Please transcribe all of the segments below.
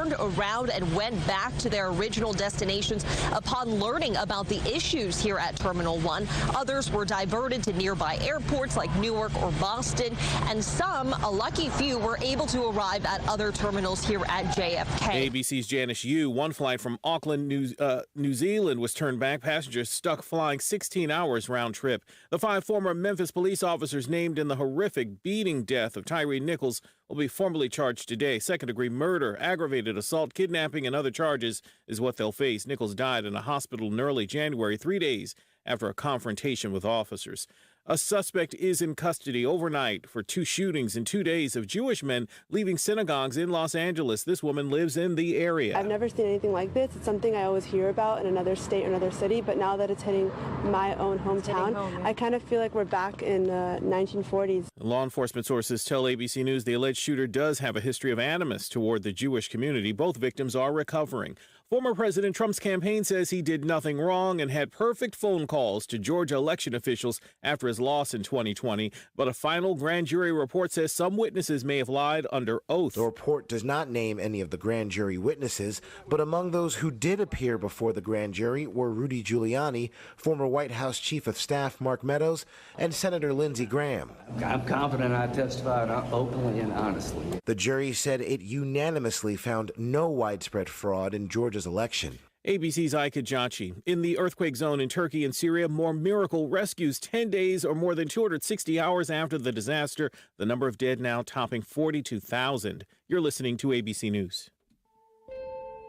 turned around and went back to their original destinations upon learning about the issues here at Terminal 1. Others were diverted to nearby airports like Newark or Boston, and some, a lucky few, were able to arrive at other terminals here at JFK. ABC's Janice Yu. One flight from Auckland, New Zealand was turned back. Passengers stuck flying 16 hours round trip. The 5 former Memphis police officers named in the horrific beating death of Tyree Nichols will be formally charged today. Second-degree murder, aggravated assault, kidnapping, and other charges is what they'll face. Nichols died in a hospital in early January, 3 days after a confrontation with officers. A suspect is in custody overnight for 2 shootings in 2 days of Jewish men leaving synagogues in Los Angeles. This woman lives in the area. I've never seen anything like this. It's something I always hear about in another state or another city, but now that it's hitting my own hometown, I kind of feel like we're back in the 1940s. Law enforcement sources tell ABC News the alleged shooter does have a history of animus toward the Jewish community. Both victims are recovering. Former President Trump's campaign says he did nothing wrong and had perfect phone calls to Georgia election officials after his loss in 2020. But a final grand jury report says some witnesses may have lied under oath. The report does not name any of the grand jury witnesses, but among those who did appear before the grand jury were Rudy Giuliani, former White House Chief of Staff Mark Meadows, and Senator Lindsey Graham. I'm confident I testified openly and honestly. The jury said it unanimously found no widespread fraud in Georgia's election. ABC's Ike Jachi. In the earthquake zone in Turkey and Syria, more miracle rescues 10 days or more than 260 hours after the disaster. The number of dead now topping 42,000. You're listening to ABC News.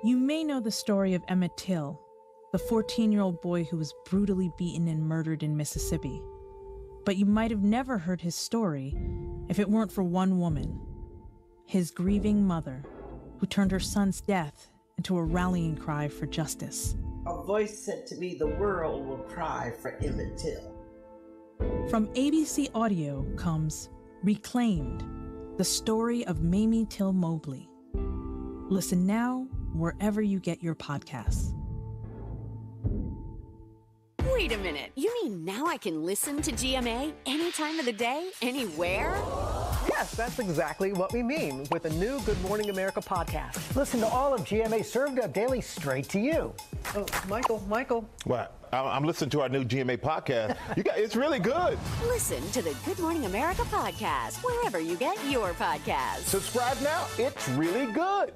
You may know the story of Emmett Till, the 14-year-old boy who was brutally beaten and murdered in Mississippi. But you might have never heard his story if it weren't for one woman, his grieving mother, who turned her son's death into a rallying cry for justice. A voice said to me, the world will cry for Emmett Till. From ABC Audio comes Reclaimed, the story of Mamie Till Mobley. Listen now wherever you get your podcasts. Wait a minute. You mean now I can listen to GMA any time of the day, anywhere? Yes, that's exactly what we mean with the new Good Morning America podcast. Listen to all of GMA served up daily straight to you. Oh, Michael. What? I'm listening to our new GMA podcast. It's really good. Listen to the Good Morning America podcast wherever you get your podcasts. Subscribe now. It's really good.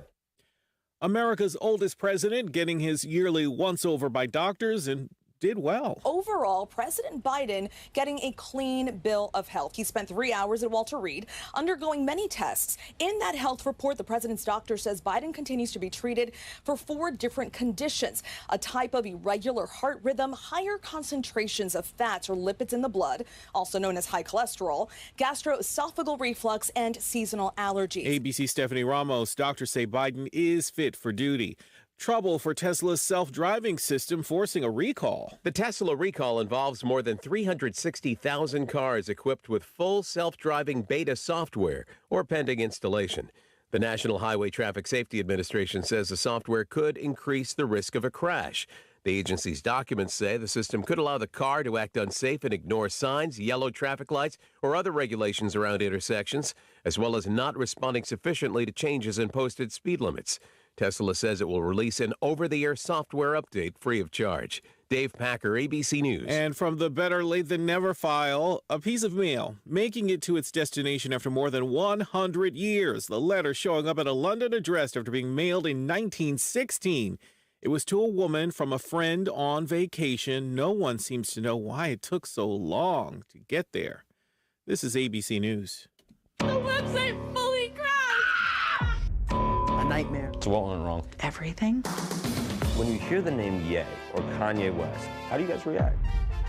America's oldest president getting his yearly once-over by doctors and did well. Overall, President Biden getting a clean bill of health. He spent 3 hours at Walter Reed undergoing many tests. In that health report, the president's doctor says Biden continues to be treated for 4 different conditions: a type of irregular heart rhythm, higher concentrations of fats or lipids in the blood, also known as high cholesterol, gastroesophageal reflux, and seasonal allergies. ABC's Stephanie Ramos. Doctors say Biden is fit for duty. Trouble for Tesla's self-driving system forcing a recall. The Tesla recall involves more than 360,000 cars equipped with full self-driving beta software or pending installation. The National Highway Traffic Safety Administration says the software could increase the risk of a crash. The agency's documents say the system could allow the car to act unsafe and ignore signs, yellow traffic lights, or other regulations around intersections, as well as not responding sufficiently to changes in posted speed limits. Tesla says it will release an over-the-air software update free of charge. Dave Packer, ABC News. And from the better late than never file, a piece of mail making it to its destination after more than 100 years. The letter showing up at a London address after being mailed in 1916. It was to a woman from a friend on vacation. No one seems to know why it took so long to get there. This is ABC News. The website fully crashed! A nightmare. So what went wrong? Everything. When you hear the name Ye or Kanye West, how do you guys react?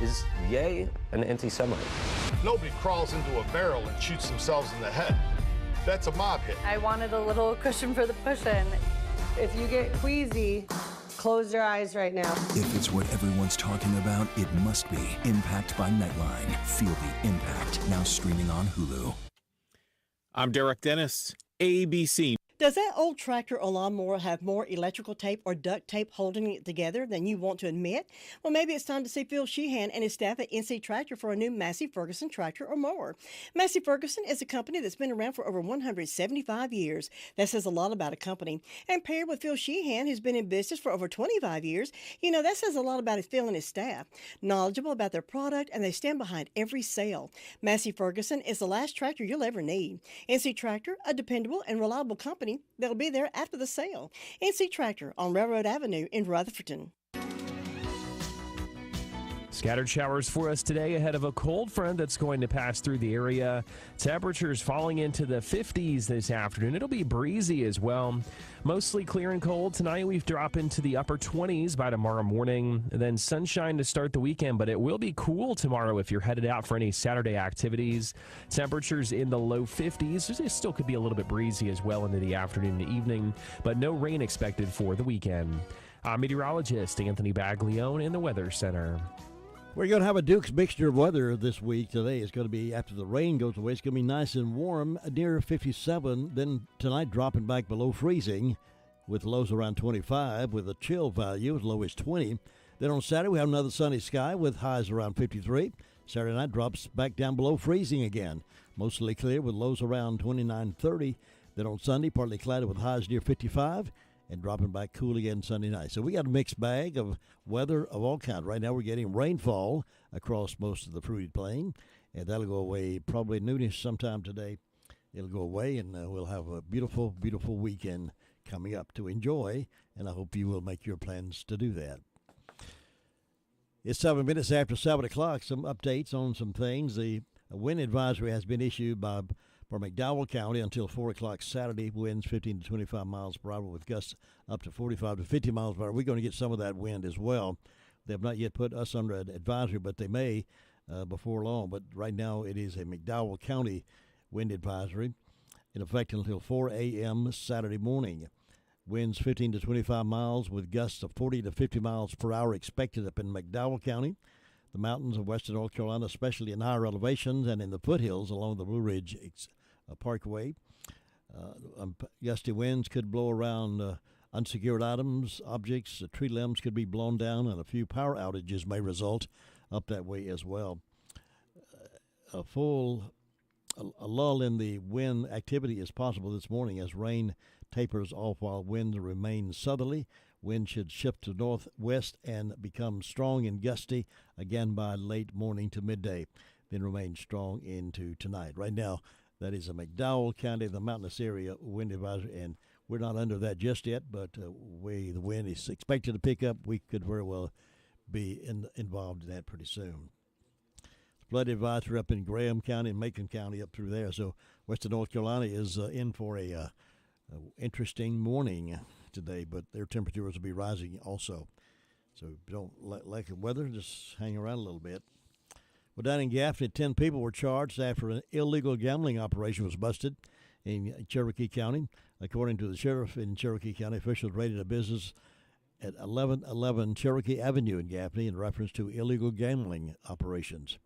Is Ye an anti-Semite? Nobody crawls into a barrel and shoots themselves in the head. That's a mob hit. I wanted a little cushion for the cushion. If you get queasy, close your eyes right now. If it's what everyone's talking about, it must be Impact by Nightline. Feel the impact. Now streaming on Hulu. I'm Derek Dennis, ABC. Does that old tractor or lawnmower have more electrical tape or duct tape holding it together than you want to admit? Well, maybe it's time to see Phil Sheehan and his staff at NC Tractor for a new Massey Ferguson tractor or mower. Massey Ferguson is a company that's been around for over 175 years. That says a lot about a company. And paired with Phil Sheehan, who's been in business for over 25 years, that says a lot about his Phil and his staff. Knowledgeable about their product, and they stand behind every sale. Massey Ferguson is the last tractor you'll ever need. NC Tractor, a dependable and reliable company that'll be there after the sale. NC Tractor on Railroad Avenue in Rutherford. Scattered showers for us today ahead of a cold front that's going to pass through the area. Temperatures falling into the 50s this afternoon. It'll be breezy as well. Mostly clear and cold. Tonight we drop into the upper 20s by tomorrow morning. And then sunshine to start the weekend, but it will be cool tomorrow if you're headed out for any Saturday activities. Temperatures in the low 50s. It still could be a little bit breezy as well into the afternoon and evening, but no rain expected for the weekend. I'm meteorologist Anthony Baglione in the Weather Center. We're going to have a Duke's mixture of weather this week. Today it's going to be, after the rain goes away, it's going to be nice and warm, near 57. Then tonight dropping back below freezing with lows around 25 with a chill value as low as 20. Then on Saturday we have another sunny sky with highs around 53. Saturday night drops back down below freezing again. Mostly clear with lows around 29, 30. Then on Sunday, partly cloudy with highs near 55. And dropping back cool again Sunday night. So we got a mixed bag of weather of all kinds. Right now we're getting rainfall across most of the fruited plain, and that'll go away probably noonish sometime today. It'll go away, and we'll have a beautiful, beautiful weekend coming up to enjoy, and I hope you will make your plans to do that. It's 7 minutes after 7 o'clock. Some updates on some things. The wind advisory has been issued for McDowell County until 4 o'clock Saturday. Winds 15 to 25 miles per hour with gusts up to 45 to 50 miles per hour. We're going to get some of that wind as well. They have not yet put us under an advisory, but they may before long. But right now it is a McDowell County wind advisory in effect until 4 a.m. Saturday morning. Winds 15 to 25 miles with gusts of 40 to 50 miles per hour expected up in McDowell County. The mountains of western North Carolina, especially in higher elevations and in the foothills along the Blue Ridge Parkway. Gusty winds could blow around unsecured items, objects, tree limbs could be blown down, and a few power outages may result up that way as well. A lull in the wind activity is possible this morning as rain tapers off while wind remains southerly. Wind should shift to northwest and become strong and gusty again by late morning to midday, then remain strong into tonight. Right now, that is a McDowell County, the mountainous area wind advisory, and we're not under that just yet, but the wind is expected to pick up. We could very well be involved in that pretty soon. Flood advisory up in Graham County and Macon County up through there, so western North Carolina is in for a interesting morning today, but their temperatures will be rising also. So if you don't like the weather, just hang around a little bit. Well, down in Gaffney, 10 people were charged after an illegal gambling operation was busted in Cherokee County. According to the sheriff in Cherokee County, officials raided a business at 1111 Cherokee Avenue in Gaffney in reference to illegal gambling operations.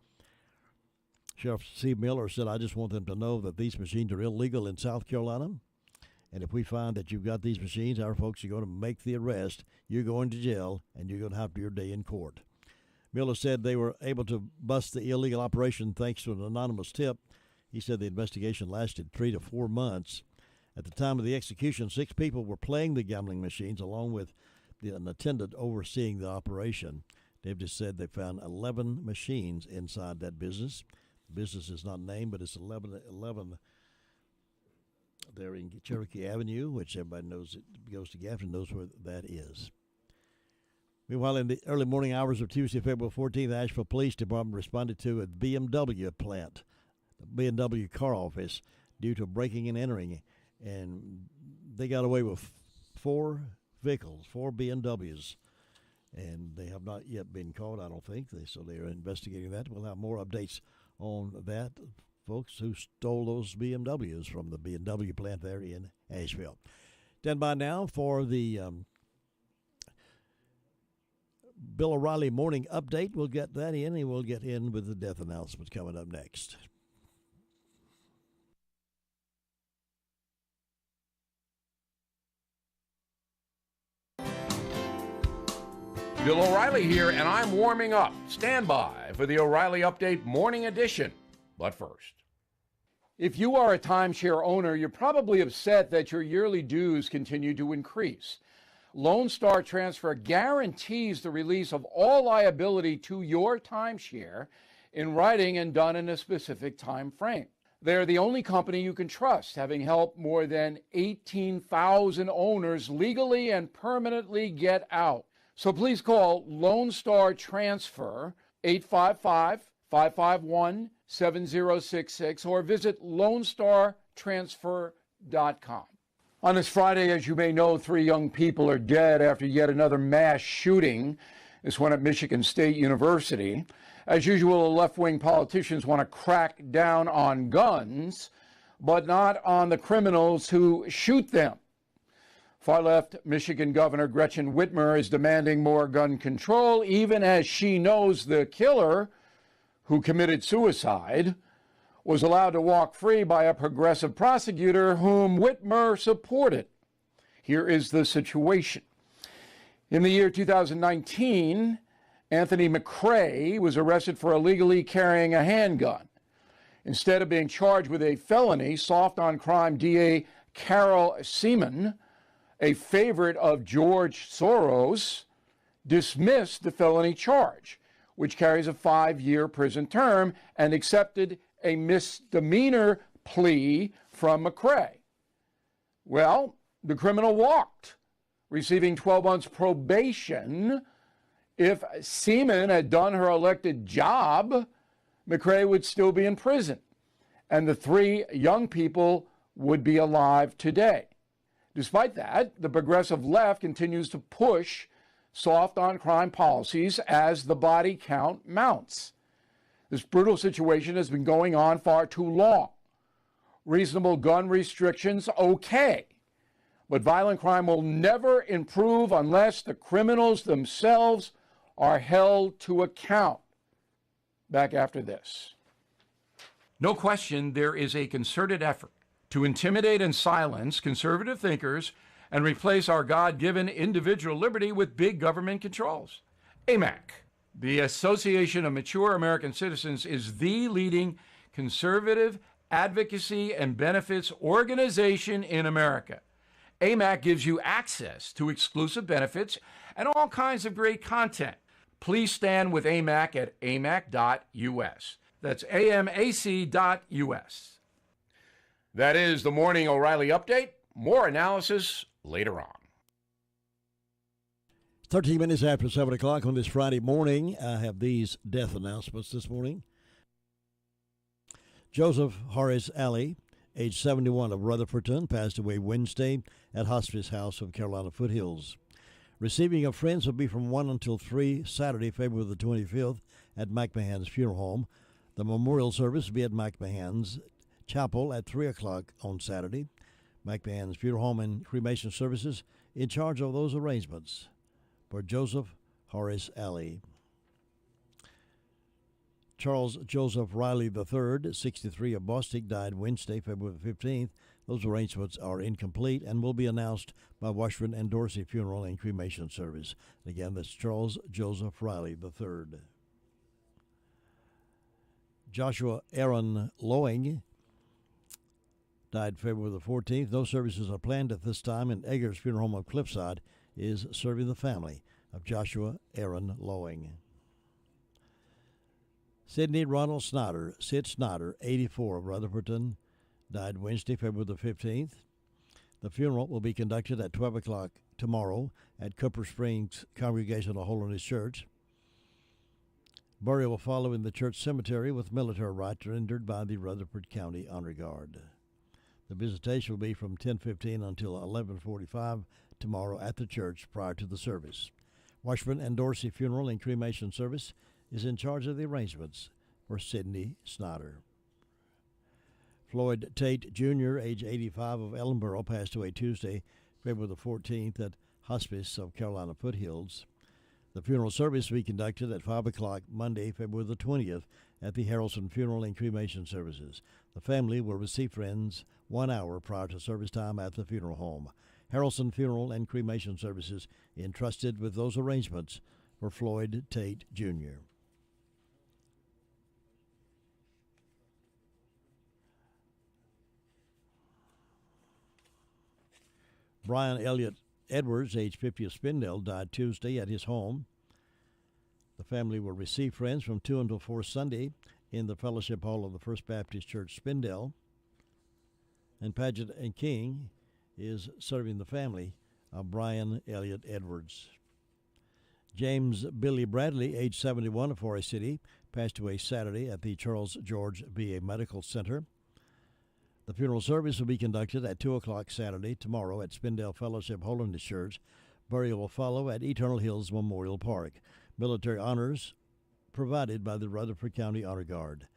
Sheriff Steve Miller said, "I just want them to know that these machines are illegal in South Carolina. And if we find that you've got these machines, our folks are going to make the arrest. You're going to jail, and you're going to have your day in court." Miller said they were able to bust the illegal operation thanks to an anonymous tip. He said the investigation lasted 3 to 4 months. At the time of the execution, 6 people were playing the gambling machines along with an attendant overseeing the operation. Dave just said they found 11 machines inside that business. The business is not named, but it's 11 there in Cherokee Avenue, which everybody knows it goes to Gaffney, knows where that is. Meanwhile, in the early morning hours of Tuesday, February 14th, the Asheville Police Department responded to a BMW plant, the BMW car office, due to breaking and entering, and they got away with 4 vehicles, 4 BMWs, and they have not yet been caught, I don't think. So they are investigating that. We'll have more updates on that. Folks who stole those BMWs from the BMW plant there in Asheville. Stand by now for the Bill O'Reilly morning update. We'll get that in, and we'll get in with the death announcements coming up next. Bill O'Reilly here, and I'm warming up. Stand by for the O'Reilly Update Morning Edition. But first, if you are a timeshare owner, you're probably upset that your yearly dues continue to increase. Lone Star Transfer guarantees the release of all liability to your timeshare in writing and done in a specific time frame. They're the only company you can trust, having helped more than 18,000 owners legally and permanently get out. So please call Lone Star Transfer 855-551-7066 or visit LoneStarTransfer.com. On this Friday, as you may know, 3 young people are dead after yet another mass shooting. This one at Michigan State University. As usual, left-wing politicians want to crack down on guns, but not on the criminals who shoot them. Far-left Michigan Governor Gretchen Whitmer is demanding more gun control, even as she knows the killer, who committed suicide, was allowed to walk free by a progressive prosecutor whom Whitmer supported. Here is the situation. In the year 2019, Anthony McCrae was arrested for illegally carrying a handgun. Instead of being charged with a felony, soft-on-crime DA Carol Seaman, a favorite of George Soros, dismissed the felony charge, which carries a 5-year prison term, and accepted a misdemeanor plea from McCrae. Well, the criminal walked, receiving 12 months probation. If Seaman had done her elected job, McCrae would still be in prison, and the 3 young people would be alive today. Despite that, the progressive left continues to push soft-on-crime policies as the body count mounts. This brutal situation has been going on far too long. Reasonable gun restrictions, okay, but violent crime will never improve unless the criminals themselves are held to account. Back after this. No question, there is a concerted effort to intimidate and silence conservative thinkers and replace our God-given individual liberty with big government controls. AMAC, the Association of Mature American Citizens, is the leading conservative advocacy and benefits organization in America. AMAC gives you access to exclusive benefits and all kinds of great content. Please stand with AMAC at amac.us. That's amac.us. That is the Morning O'Reilly Update. More analysis later on. 13 minutes after 7 o'clock on this Friday morning, I have these death announcements this morning. Joseph Horace Alley, age 71 of Rutherfordton, passed away Wednesday at Hospice House of Carolina Foothills. Receiving of friends will be from 1 until 3 Saturday, February the 25th at McMahon's Funeral Home. The memorial service will be at McMahon's Chapel at 3 o'clock on Saturday. McMahon's Funeral Home and Cremation Services in charge of those arrangements. For Joseph Horace Alley. Charles Joseph Riley III, 63 of Bostic, died Wednesday, February 15th. Those arrangements are incomplete and will be announced by Washburn and Dorsey Funeral and Cremation Service. Again, that's Charles Joseph Riley III. Joshua Aaron Lowing died February the 14th. No services are planned at this time, and Eggers Funeral Home of Cliffside is serving the family of Joshua Aaron Lowing. Sidney Ronald Snyder, Sid Snyder, 84 of Rutherfordton, died Wednesday, February the 15th. The funeral will be conducted at 12 o'clock tomorrow at Cooper Springs Congregational Holiness Church. Burial will follow in the church cemetery with military rites rendered by the Rutherford County Honor Guard. The visitation will be from 10:15 until 11:45 tomorrow at the church prior to the service. Washburn and Dorsey Funeral and Cremation Service is in charge of the arrangements for Sidney Snyder. Floyd Tate Jr., age 85 of Ellenboro, passed away Tuesday, February the 14th at Hospice of Carolina Foothills. The funeral service will be conducted at 5 o'clock Monday, February the 20th at the Harrelson Funeral and Cremation Services. The family will receive friends 1 hour prior to service time at the funeral home. Harrelson Funeral and Cremation Services entrusted with those arrangements for Floyd Tate Jr. Brian Elliott Edwards, age 50 of Spindale, died Tuesday at his home. The family will receive friends from 2 until 4 Sunday in the Fellowship Hall of the First Baptist Church, Spindale. And Paget and King is serving the family of Brian Elliott Edwards. James Billy Bradley, age 71 of Forest City, passed away Saturday at the Charles George VA Medical Center. The funeral service will be conducted at 2 o'clock Saturday, tomorrow, at Spindale Fellowship Holiness Church. Burial will follow at Eternal Hills Memorial Park. Military honors provided by the Rutherford County Honor Guard.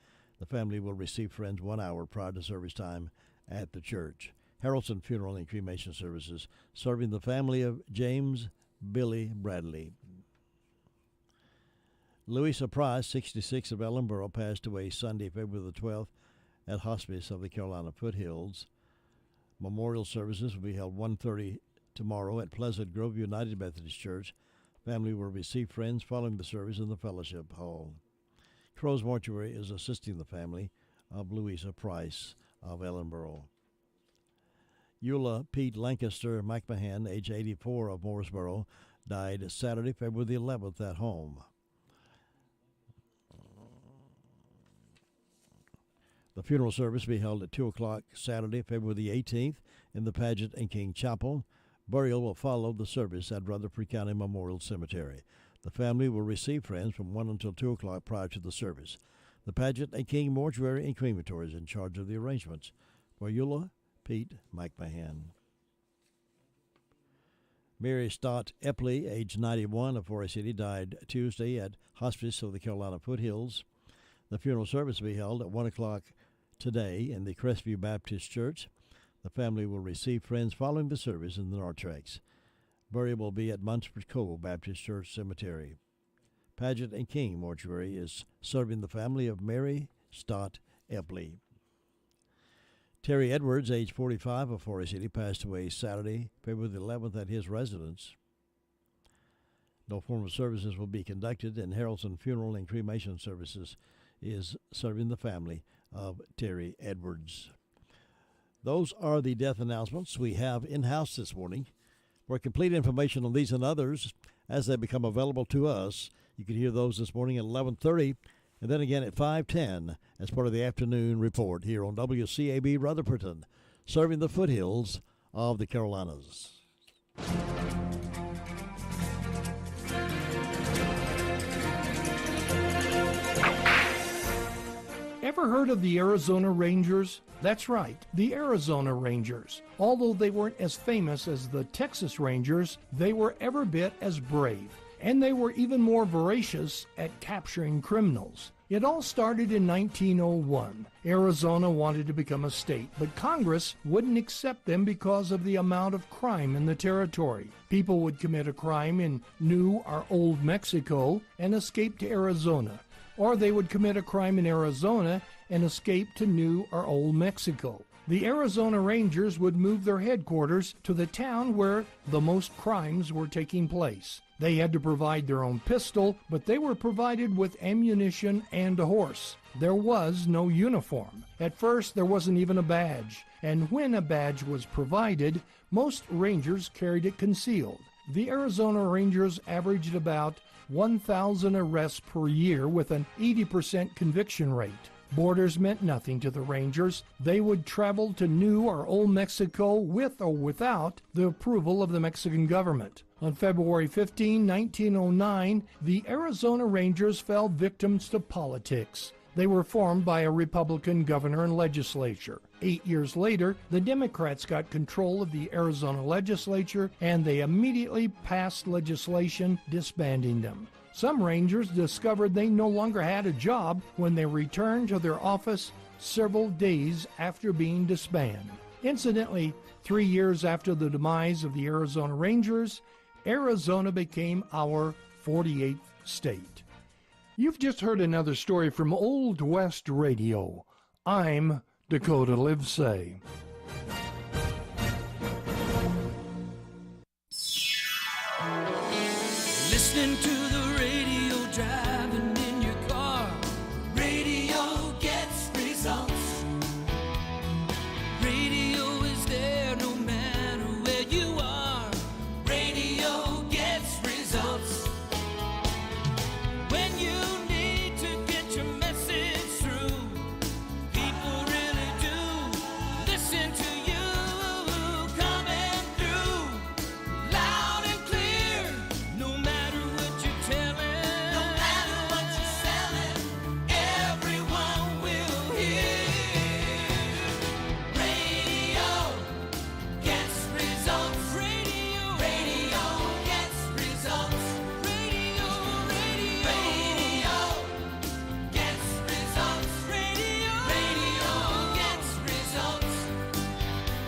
The family will receive friends 1 hour prior to service time at the church. Harrelson Funeral and Cremation Services, serving the family of James Billy Bradley. Louisa Price, 66 of Ellenboro, passed away Sunday, February the 12th, at Hospice of the Carolina Foothills. Memorial services will be held 1:30 tomorrow at Pleasant Grove United Methodist Church. Family will receive friends following the service in the Fellowship Hall. Crow's Mortuary is assisting the family of Louisa Price of Ellenboro. Eula Pete Lancaster McMahon, age 84 of Mooresboro, died Saturday, February the 11th at home. The funeral service will be held at 2 o'clock Saturday, February the 18th in the Paget and King Chapel. Burial will follow the service at Rutherford County Memorial Cemetery. The family will receive friends from 1 until 2 o'clock prior to the service. The Paget and King Mortuary and Crematory is in charge of the arrangements. For Eula Pete McMahon. Mary Stott Epley, age 91 of Forest City, died Tuesday at Hospice of the Carolina Foothills. The funeral service will be held at 1 o'clock today in the Crestview Baptist Church. The family will receive friends following the service in the Nortrex. Burial will be at Munford Cove Baptist Church Cemetery. Paget and King Mortuary is serving the family of Mary Stott Epley. Terry Edwards, age 45 of Forest City, passed away Saturday, February the 11th at his residence. No formal services will be conducted, and Harrelson Funeral and Cremation Services is serving the family of Terry Edwards. Those are the death announcements we have in-house this morning. For complete information on these and others, as they become available to us, you can hear those this morning at 11:30, and then again at 5:10 as part of the afternoon report here on WCAB Rutherford, serving the foothills of the Carolinas. Ever heard of the Arizona Rangers? That's right, the Arizona Rangers. Although they weren't as famous as the Texas Rangers, they were every bit as brave. And they were even more voracious at capturing criminals. It all started in 1901. Arizona wanted to become a state, but Congress wouldn't accept them because of the amount of crime in the territory. People would commit a crime in New or Old Mexico and escape to Arizona. Or they would commit a crime in Arizona and escape to New or Old Mexico. The Arizona Rangers would move their headquarters to the town where the most crimes were taking place. They had to provide their own pistol, but they were provided with ammunition and a horse. There was no uniform. At first, there wasn't even a badge, and when a badge was provided, most Rangers carried it concealed. The Arizona Rangers averaged about 1,000 arrests per year with an 80% conviction rate. Borders meant nothing to the Rangers. They would travel to New or Old Mexico with or without the approval of the Mexican government. On February 15, 1909, the Arizona Rangers fell victims to politics. They were formed by a Republican governor and legislature. 8 years later, the Democrats got control of the Arizona legislature, and they immediately passed legislation disbanding them. Some Rangers discovered they no longer had a job when they returned to their office several days after being disbanded. Incidentally, 3 years after the demise of the Arizona Rangers, Arizona became our 48th state. You've just heard another story from Old West Radio. I'm Dakota Livesay. Listening to the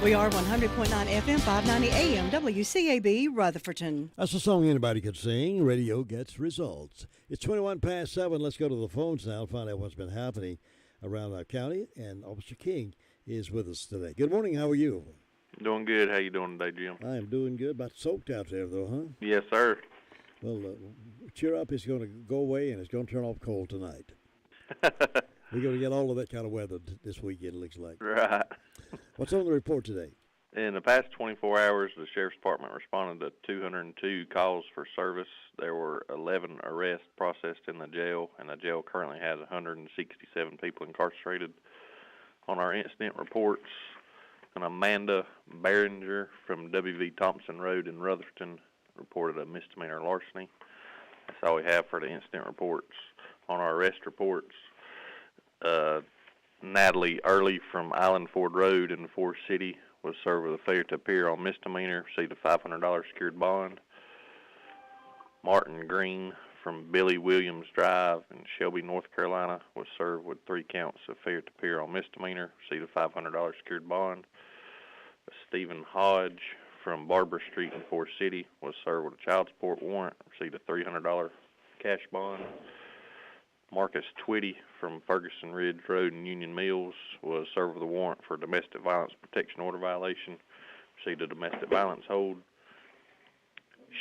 We are 100.9 FM, 590 AM, WCAB, Rutherfordton. That's a song anybody could sing. Radio gets results. It's 21 past 7. Let's go to the phones now and find out what's been happening around our county. And Officer King is with us today. Good morning. How are you? Doing good. How you doing today, Jim? I am doing good. About soaked out there, though, huh? Yes, sir. Well, cheer up. It's going to go away, and it's going to turn off cold tonight. We're going to get all of that kind of weather this weekend, it looks like. Right. What's on the report today? In the past 24 hours, the Sheriff's Department responded to 202 calls for service. There were 11 arrests processed in the jail, and the jail currently has 167 people incarcerated. On our incident reports, an Amanda Behringer from W.V. Thompson Road in Rutherfordton reported a misdemeanor larceny. That's all we have for the incident reports. On our arrest reports, Natalie Early from Island Ford Road in Forest City was served with a failure to appear on misdemeanor, received a $500 secured bond. Martin Green from Billy Williams Drive in Shelby, North Carolina, was served with 3 counts of failure to appear on misdemeanor, received a $500 secured bond. Stephen Hodge from Barber Street in Forest City was served with a child support warrant, received a $300 cash bond. Marcus Twitty from Ferguson Ridge Road in Union Mills was served with a warrant for domestic violence protection order violation, received a domestic violence hold.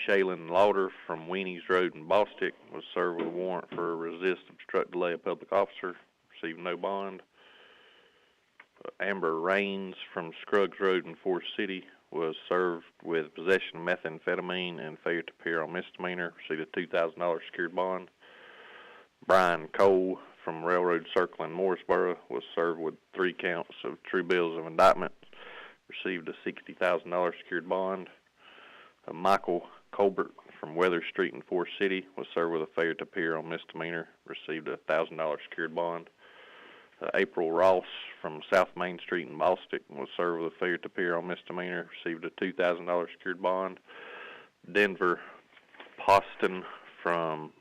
Shaylin Lauder from Weenies Road in Bostic was served with a warrant for resist, obstruct, delay a public officer, received no bond. Amber Rains from Scruggs Road in Forest City was served with possession of methamphetamine and failure to appear on misdemeanor, received a $2,000 secured bond. Brian Cole from Railroad Circle in Morrisboro was served with 3 counts of true bills of indictment, received a $60,000 secured bond. Michael Colbert from Weather Street in Forest City was served with a failure to appear on misdemeanor, received a $1,000 secured bond. April Ross from South Main Street in Bostic was served with a failure to appear on misdemeanor, received a $2,000 secured bond. Denver Poston from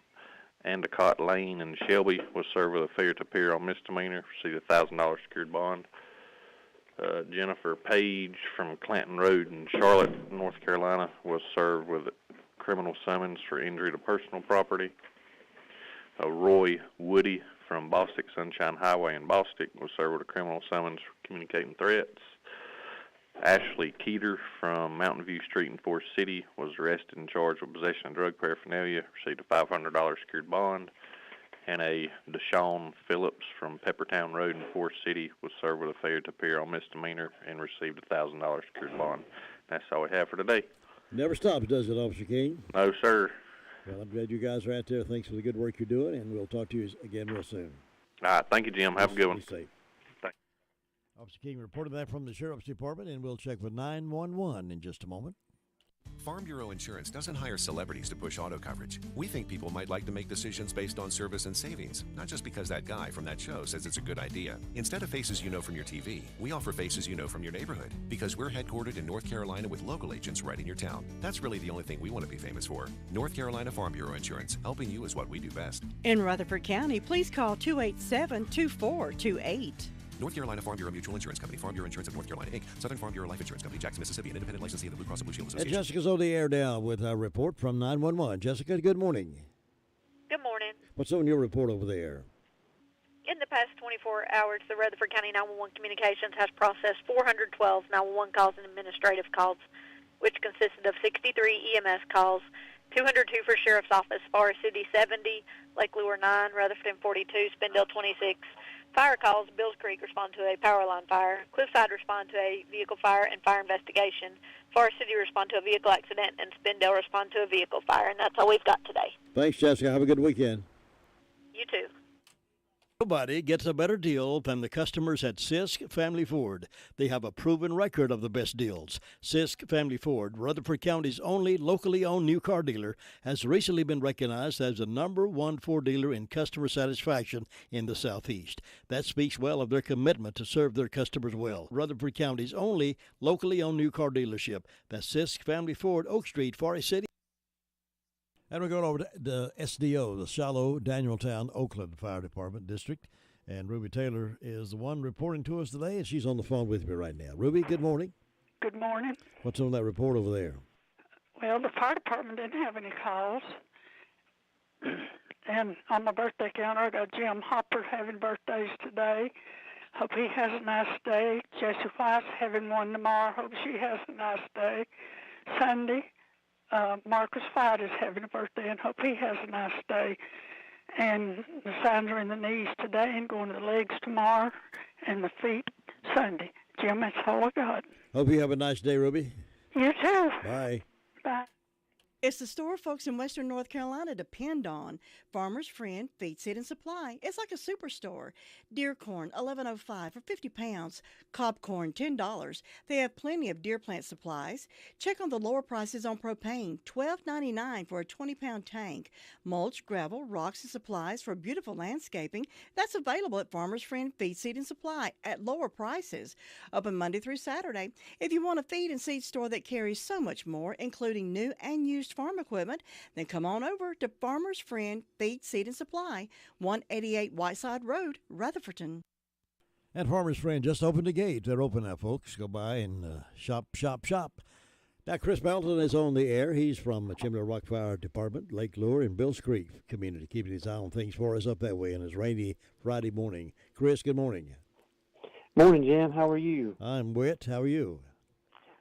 Endicott Lane in Shelby was served with a failure to appear on misdemeanor, received a $1,000 secured bond. Jennifer Page from Clanton Road in Charlotte, North Carolina, was served with a criminal summons for injury to personal property. Roy Woody from Bostic Sunshine Highway in Bostic was served with a criminal summons for communicating threats. Ashley Keeter from Mountain View Street in Forest City was arrested and charged with possession of drug paraphernalia, received a $500 secured bond. And a Deshaun Phillips from Peppertown Road in Forest City was served with a failure to appear on misdemeanor and received a $1,000 secured bond. That's all we have for today. Never stops, does it, Officer King? No, sir. Well, I'm glad you guys are out there. Thanks for the good work you're doing, and we'll talk to you again real soon. All right. Thank you, Jim. Have a good one. Be safe. Thanks. Officer King reported that from the Sheriff's Department, and we'll check with 911 in just a moment. Farm Bureau Insurance doesn't hire celebrities to push auto coverage. We think people might like to make decisions based on service and savings, not just because that guy from that show says it's a good idea. Instead of faces you know from your TV, we offer faces you know from your neighborhood, because we're headquartered in North Carolina with local agents right in your town. That's really the only thing we want to be famous for. North Carolina Farm Bureau Insurance. Helping you is what we do best. In Rutherford County, please call 287-2428. North Carolina Farm Bureau Mutual Insurance Company, Farm Bureau Insurance of North Carolina, Inc., Southern Farm Bureau Life Insurance Company, Jackson, Mississippi, an independent licensee of the Blue Cross and Blue Shield And Association. Jessica's on the air now with a report from 911. Jessica, good morning. Good morning. What's on your report over there? In the past 24 hours, the Rutherford County 911 Communications has processed 412 911 calls and administrative calls, which consisted of 63 EMS calls, 202 for Sheriff's Office, Forest City 70, Lake Lure 9, Rutherford 42, Spindale 26. Fire calls, Bills Creek respond to a power line fire, Cliffside respond to a vehicle fire and fire investigation, Forest City respond to a vehicle accident, and Spindale respond to a vehicle fire. And that's all we've got today. Thanks, Jessica. Have a good weekend. You too. Nobody gets a better deal than the customers at Sisk Family Ford. They have a proven record of the best deals. Sisk Family Ford, Rutherford County's only locally owned new car dealer, has recently been recognized as the #1 Ford dealer in customer satisfaction in the Southeast. That speaks well of their commitment to serve their customers well. Rutherford County's only locally owned new car dealership. That's Sisk Family Ford, Oak Street, Forest City. And we're going over to the SDO, the Shiloh, Danieltown, Oakland Fire Department District. And Ruby Taylor is the one reporting to us today, and she's on the phone with me right now. Ruby, good morning. Good morning. What's on that report over there? Well, the fire department didn't have any calls. And on my birthday calendar, I got Jim Hopper having birthdays today. Hope he has a nice day. Jessie White's having one tomorrow. Hope she has a nice day. Sunday, Marcus Fight is having a birthday and hope he has a nice day. And the signs are in the knees today and going to the legs tomorrow and the feet Sunday. Jim, that's all I got. Hope you have a nice day, Ruby. You too. Bye. Bye. It's the store folks in Western North Carolina depend on. Farmer's Friend Feed, Seed, and Supply. It's like a superstore. Deer corn, $11.05 for 50 pounds. Cob corn, $10. They have plenty of deer plant supplies. Check on the lower prices on propane, $12.99 for a 20-pound tank. Mulch, gravel, rocks, and supplies for beautiful landscaping. That's available at Farmer's Friend Feed, Seed, and Supply at lower prices. Open Monday through Saturday. If you want a feed and seed store that carries so much more, including new and used farm equipment, then come on over to Farmer's Friend Feed, Seed, and Supply, 188 Whiteside Road, Rutherfordton. And Farmer's Friend just opened the gate. They're open now, folks. Go by and shop. Now, Chris Melton is on the air. He's from Chimney Rock Fire Department, Lake Lure, and Bills Creek community, keeping his eye on things for us up that way on his rainy Friday morning. Chris, good morning. Morning, Jim. How are you? I'm wet. How are you?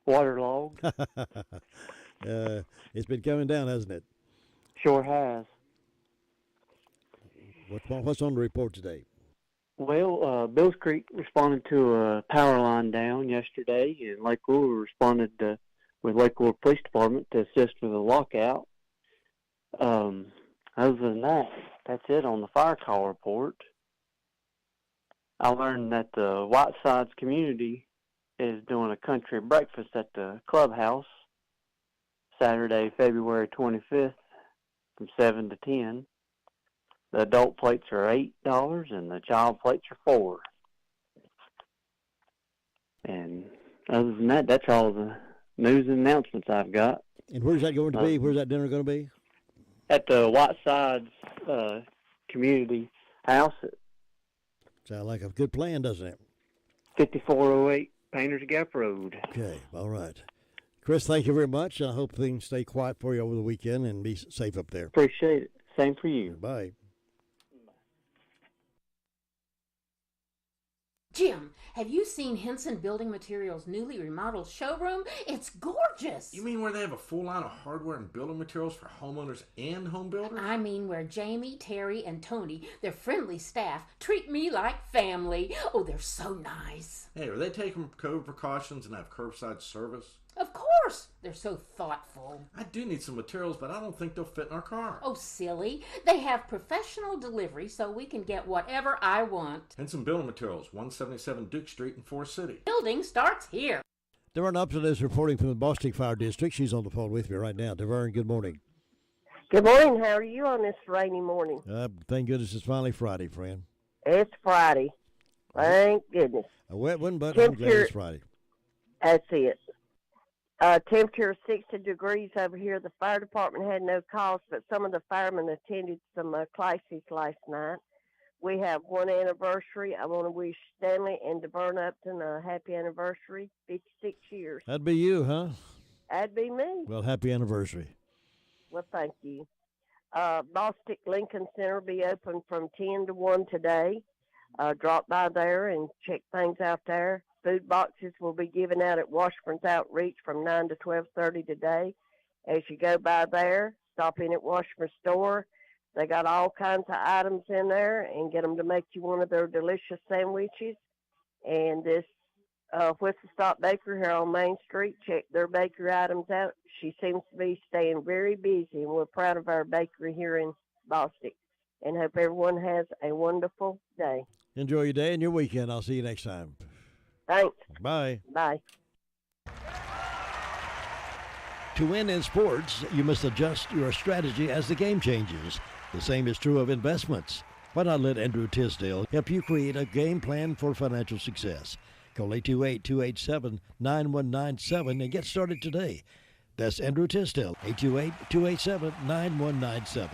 Waterlogged. It's been coming down, hasn't it? Sure has. What's on the report today? Well, Bills Creek responded to a power line down yesterday, and Lake Lure responded with Lake Lure Police Department to assist with a lockout. Other than that, that's it on the fire call report. I learned that the Whitesides community is doing a country breakfast at the clubhouse Saturday, February 25th from 7 to 10. The adult plates are $8 and the child plates are $4. And other than that, that's all the news and announcements I've got. And where's that going to be? Where's that dinner going to be? At the Whitesides community house. Sounds like a good plan, doesn't it? 5408 Painters Gap Road. Okay, all right. Chris, thank you very much. I hope things stay quiet for you over the weekend and be safe up there. Appreciate it. Same for you. Bye. Jim, have you seen Henson Building Materials' newly remodeled showroom? It's gorgeous. You mean where they have a full line of hardware and building materials for homeowners and home builders? I mean where Jamie, Terry, and Tony, their friendly staff, treat me like family. Oh, they're so nice. Hey, are they taking COVID precautions and have curbside service? Of course. They're so thoughtful. I do need some materials, but I don't think they'll fit in our car. Oh, silly. They have professional delivery so we can get whatever I want. Henson Building Materials, 177 Duke Street in Forest City. Building starts here. Devern Upton is reporting from the Boston Fire District. She's on the phone with me right now. Devern, good morning. Good morning. How are you on this rainy morning? Thank goodness it's finally Friday, friend. It's Friday. Thank goodness. A wet one, but I'm glad it's Friday. That's it. Temperature 60 degrees over here. The fire department had no calls, but some of the firemen attended some classes last night. We have one anniversary. I want to wish Stanley and Devern Upton a happy anniversary, 56 years. That'd be you, huh? That'd be me. Well, happy anniversary. Well, thank you. Bostic Lincoln Center will be open from 10 to 1 today. Drop by there and check things out there. Food boxes will be given out at Washburn's Outreach from 9 to 12:30 today. As you go by there, stop in at Washburn's store. They got all kinds of items in there, and get them to make you one of their delicious sandwiches. And this Whistle Stop Bakery here on Main Street, check their bakery items out. She seems to be staying very busy, and we're proud of our bakery here in Bostic. And hope everyone has a wonderful day. Enjoy your day and your weekend. I'll see you next time. Thanks. Bye. Bye. To win in sports, you must adjust your strategy as the game changes. The same is true of investments. Why not let Andrew Tisdale help you create a game plan for financial success? Call 828-287-9197 and get started today. That's Andrew Tisdale, 828-287-9197.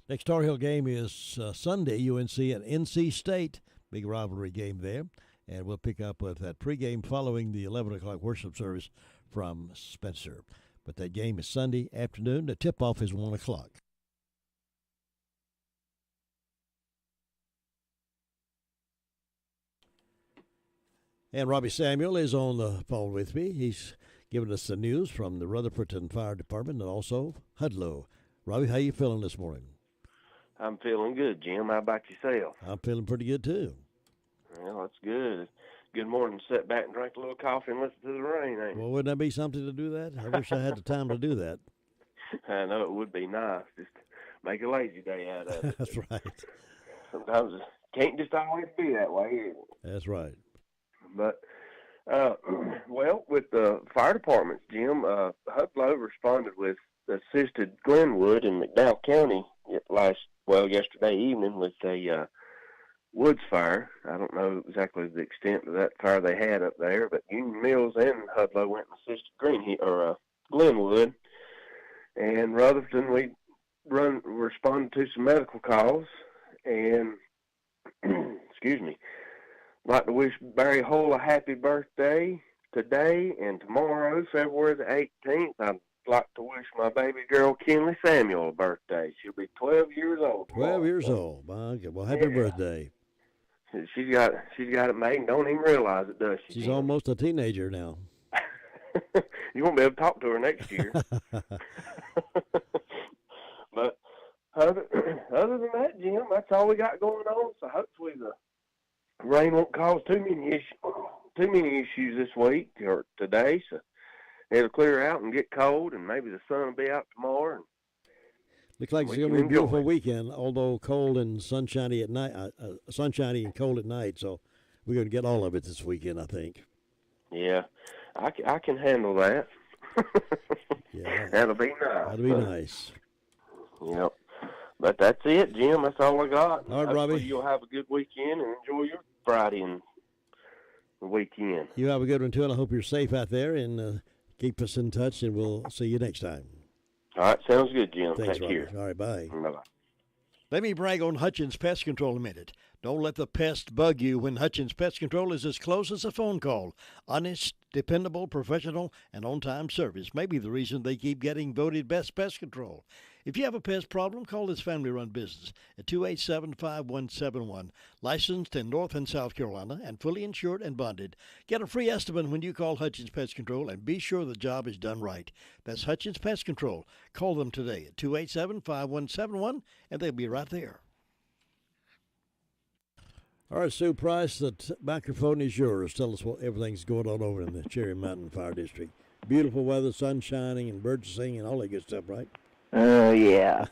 Next Tar Heel game is Sunday, UNC at NC State. Big rivalry game there. And we'll pick up with that pregame following the 11 o'clock worship service from Spencer. But that game is Sunday afternoon. The tip-off is 1 o'clock. And Robbie Samuel is on the phone with me. He's giving us the news from the Rutherfordton Fire Department and also Hudlow. Robbie, how you feeling this morning? I'm feeling good, Jim. How about yourself? I'm feeling pretty good, too. Well, that's good. Good morning. Sit back and drink a little coffee and listen to the rain, ain't it? Well, wouldn't that be something to do that? I wish I had the time to do that. I know it would be nice. Just make a lazy day out of it. That's right. Sometimes it can't just always be that way, is it? That's right. But, well, with the fire departments, Jim, Hudlow responded with assisted Glenwood in McDowell County yesterday evening with a woods fire. I don't know exactly the extent of that fire they had up there, but Union Mills and Hudlow went and assisted Glenwood. And Rutherford, we responded to some medical calls, and excuse me. I'd like to wish Barry Hull a happy birthday today and tomorrow, February the 18th. I'd like to wish my baby girl, Kinley Samuel, a birthday. She'll be 12 years old. 12 years old. Well, happy birthday. She's got it made and don't even realize it, does she? She's almost a teenager now. You won't be able to talk to her next year. But other than that, Jim, that's all we got going on. So hopefully the rain won't cause too many issues this week or today. So it'll clear out and get cold, and maybe the sun will be out tomorrow. And looks like it's going to be a beautiful weekend, although cold and sunshiny at night, sunshiny and cold at night. So we're going to get all of it this weekend, I think. Yeah, I can handle that. Yeah, that'll be nice. That'll be nice. Yep. But that's it, Jim. That's all I got. All right, Robbie. You'll have a good weekend and enjoy your Friday and the weekend. You have a good one, too, and I hope you're safe out there, and keep us in touch, and we'll see you next time. All right, sounds good, Jim. Thanks, Take care. All right, bye. Bye-bye. Let me brag on Hutchins Pest Control a minute. Don't let the pest bug you when Hutchins Pest Control is as close as a phone call. Honest, dependable, professional, and on-time service may be the reason they keep getting voted best pest control. If you have a pest problem, call this family-run business at 287-5171. Licensed in North and South Carolina and fully insured and bonded. Get a free estimate when you call Hutchins Pest Control and be sure the job is done right. That's Hutchins Pest Control. Call them today at 287-5171 and they'll be right there. All right, Sue Price, the microphone is yours. Tell us what everything's going on over in the Cherry Mountain Fire District. Beautiful weather, sun shining, and birds singing, and all that good stuff, right? Oh, yeah.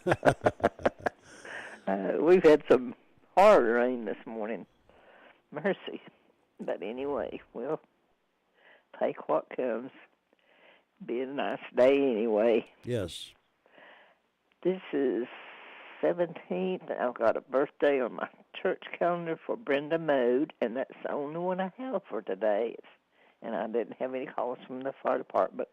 We've had some hard rain this morning. Mercy. But anyway, we'll take what comes. Be a nice day anyway. Yes. This is 17th. I've got a birthday on my church calendar for Brenda Mode, and that's the only one I have for today. And I didn't have any calls from the fire department,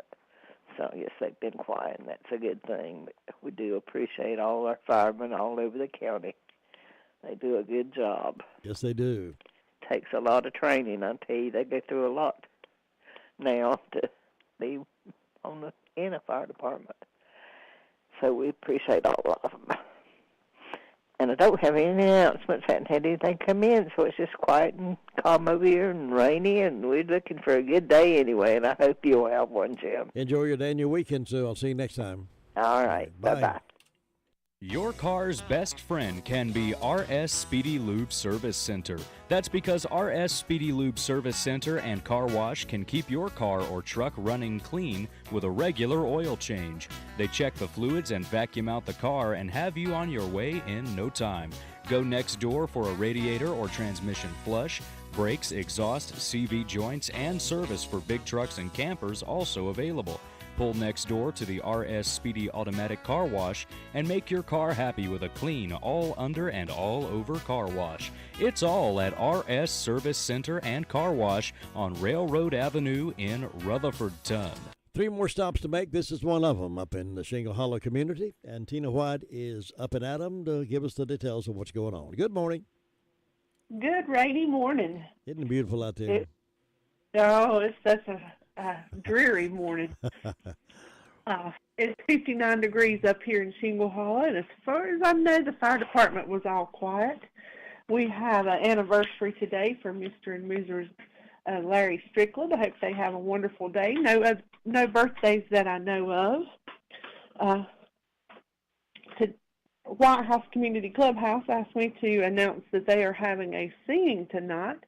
so I guess they've been quiet, and that's a good thing. But we do appreciate all our firemen all over the county. They do a good job. Yes, they do. Takes a lot of training, I tell you. They go through a lot now to be in a fire department. So we appreciate all of them. And I don't have any announcements. I haven't had anything come in, so it's just quiet and calm over here and rainy, and we're looking for a good day anyway, and I hope you'll have one, Jim. Enjoy your day and your weekend, Sue. I'll see you next time. All right. Bye. Bye-bye. Your car's best friend can be RS Speedy Lube Service Center. That's because RS Speedy Lube Service Center and Car Wash can keep your car or truck running clean with a regular oil change. They check the fluids and vacuum out the car and have you on your way in no time. Go next door for a radiator or transmission flush. Brakes, exhaust, CV joints, and service for big trucks and campers also available. Pull next door to the RS Speedy Automatic Car Wash and make your car happy with a clean, all under and all over car wash. It's all at RS Service Center and Car Wash on Railroad Avenue in Rutherfordton. 3 more stops to make. This is one of them up in the Shingle Hollow community. And Tina White is up and at 'em to give us the details of what's going on. Good morning. Good rainy morning. Isn't it beautiful out there? It's such a dreary morning. It's 59 degrees up here in Shingle Hollow, and as far as I know, the fire department was all quiet. We have an anniversary today for Mr. and Mrs. Larry Strickland. I hope they have a wonderful day. No birthdays that I know of. White House Community Clubhouse asked me to announce that they are having a singing tonight.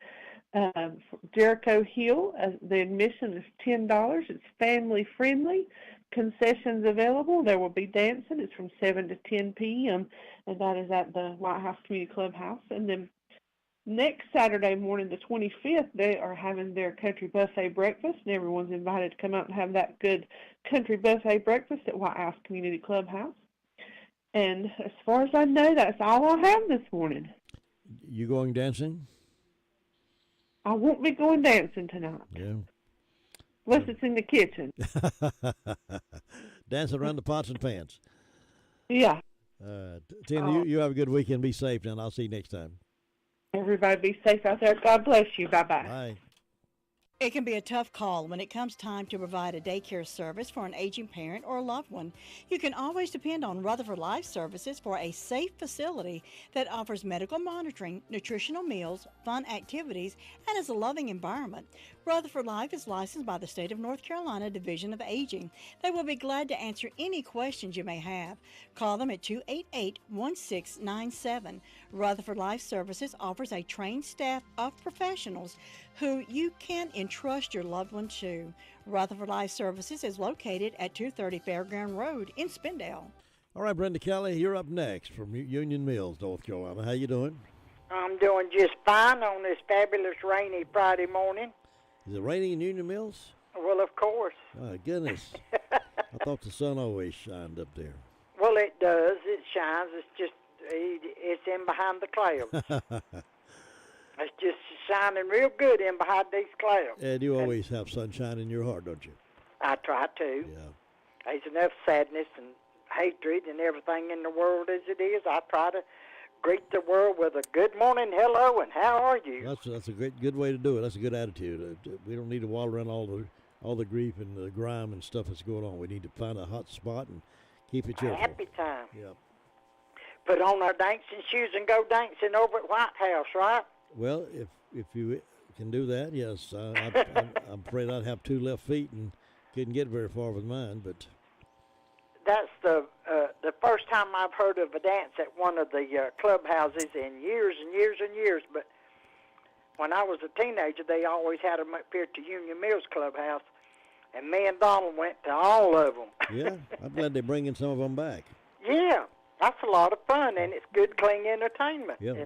Jericho Hill, the admission is $10. It's family friendly. Concessions available. There will be dancing. It's from 7 to 10 p.m. and that is at the White House Community Clubhouse. And then next Saturday morning, the 25th, they are having their country buffet breakfast, and everyone's invited to come out and have that good country buffet breakfast at White House Community Clubhouse. And as far as I know, that's all I have this morning. You going dancing? I won't be going dancing tonight. Yeah. Unless it's in the kitchen. Dancing around the pots and pans. Yeah. Tina, you have a good weekend. Be safe, and I'll see you next time. Everybody be safe out there. God bless you. Bye-bye. Bye. It can be a tough call when it comes time to provide a daycare service for an aging parent or a loved one. You can always depend on Rutherford Life Services for a safe facility that offers medical monitoring, nutritional meals, fun activities, and is a loving environment. Rutherford Life is licensed by the State of North Carolina Division of Aging. They will be glad to answer any questions you may have. Call them at 288-1697. Rutherford Life Services offers a trained staff of professionals who you can entrust your loved one to. Rutherford Life Services is located at 230 Fairground Road in Spindale. All right, Brenda Kelly, you're up next from Union Mills, North Carolina. How you doing? I'm doing just fine on this fabulous rainy Friday morning. Is it raining in Union Mills? Well, of course. My goodness. I thought the sun always shined up there. Well, it does. It shines. It's just, it's in behind the clouds. It's just shining real good in behind these clouds. And you always have sunshine in your heart, don't you? I try to. Yeah. There's enough sadness and hatred and everything in the world as it is. I try to greet the world with a good morning, hello, and how are you? That's a good way to do it. That's a good attitude. We don't need to wallow around all the grief and the grime and stuff that's going on. We need to find a hot spot and keep it cheerful. Happy time. Yep. Put on our dancing shoes and go dancing over at White House, right? Well, if you can do that, yes. I'm afraid I'd have 2 left feet and couldn't get very far with mine, but that's the first time I've heard of a dance at one of the clubhouses in years and years and years. But when I was a teenager, they always had them up here to Union Mills Clubhouse, and me and Donald went to all of them. Yeah, I'm glad they're bringing some of them back. Yeah, that's a lot of fun, and it's good, clean entertainment. Yeah,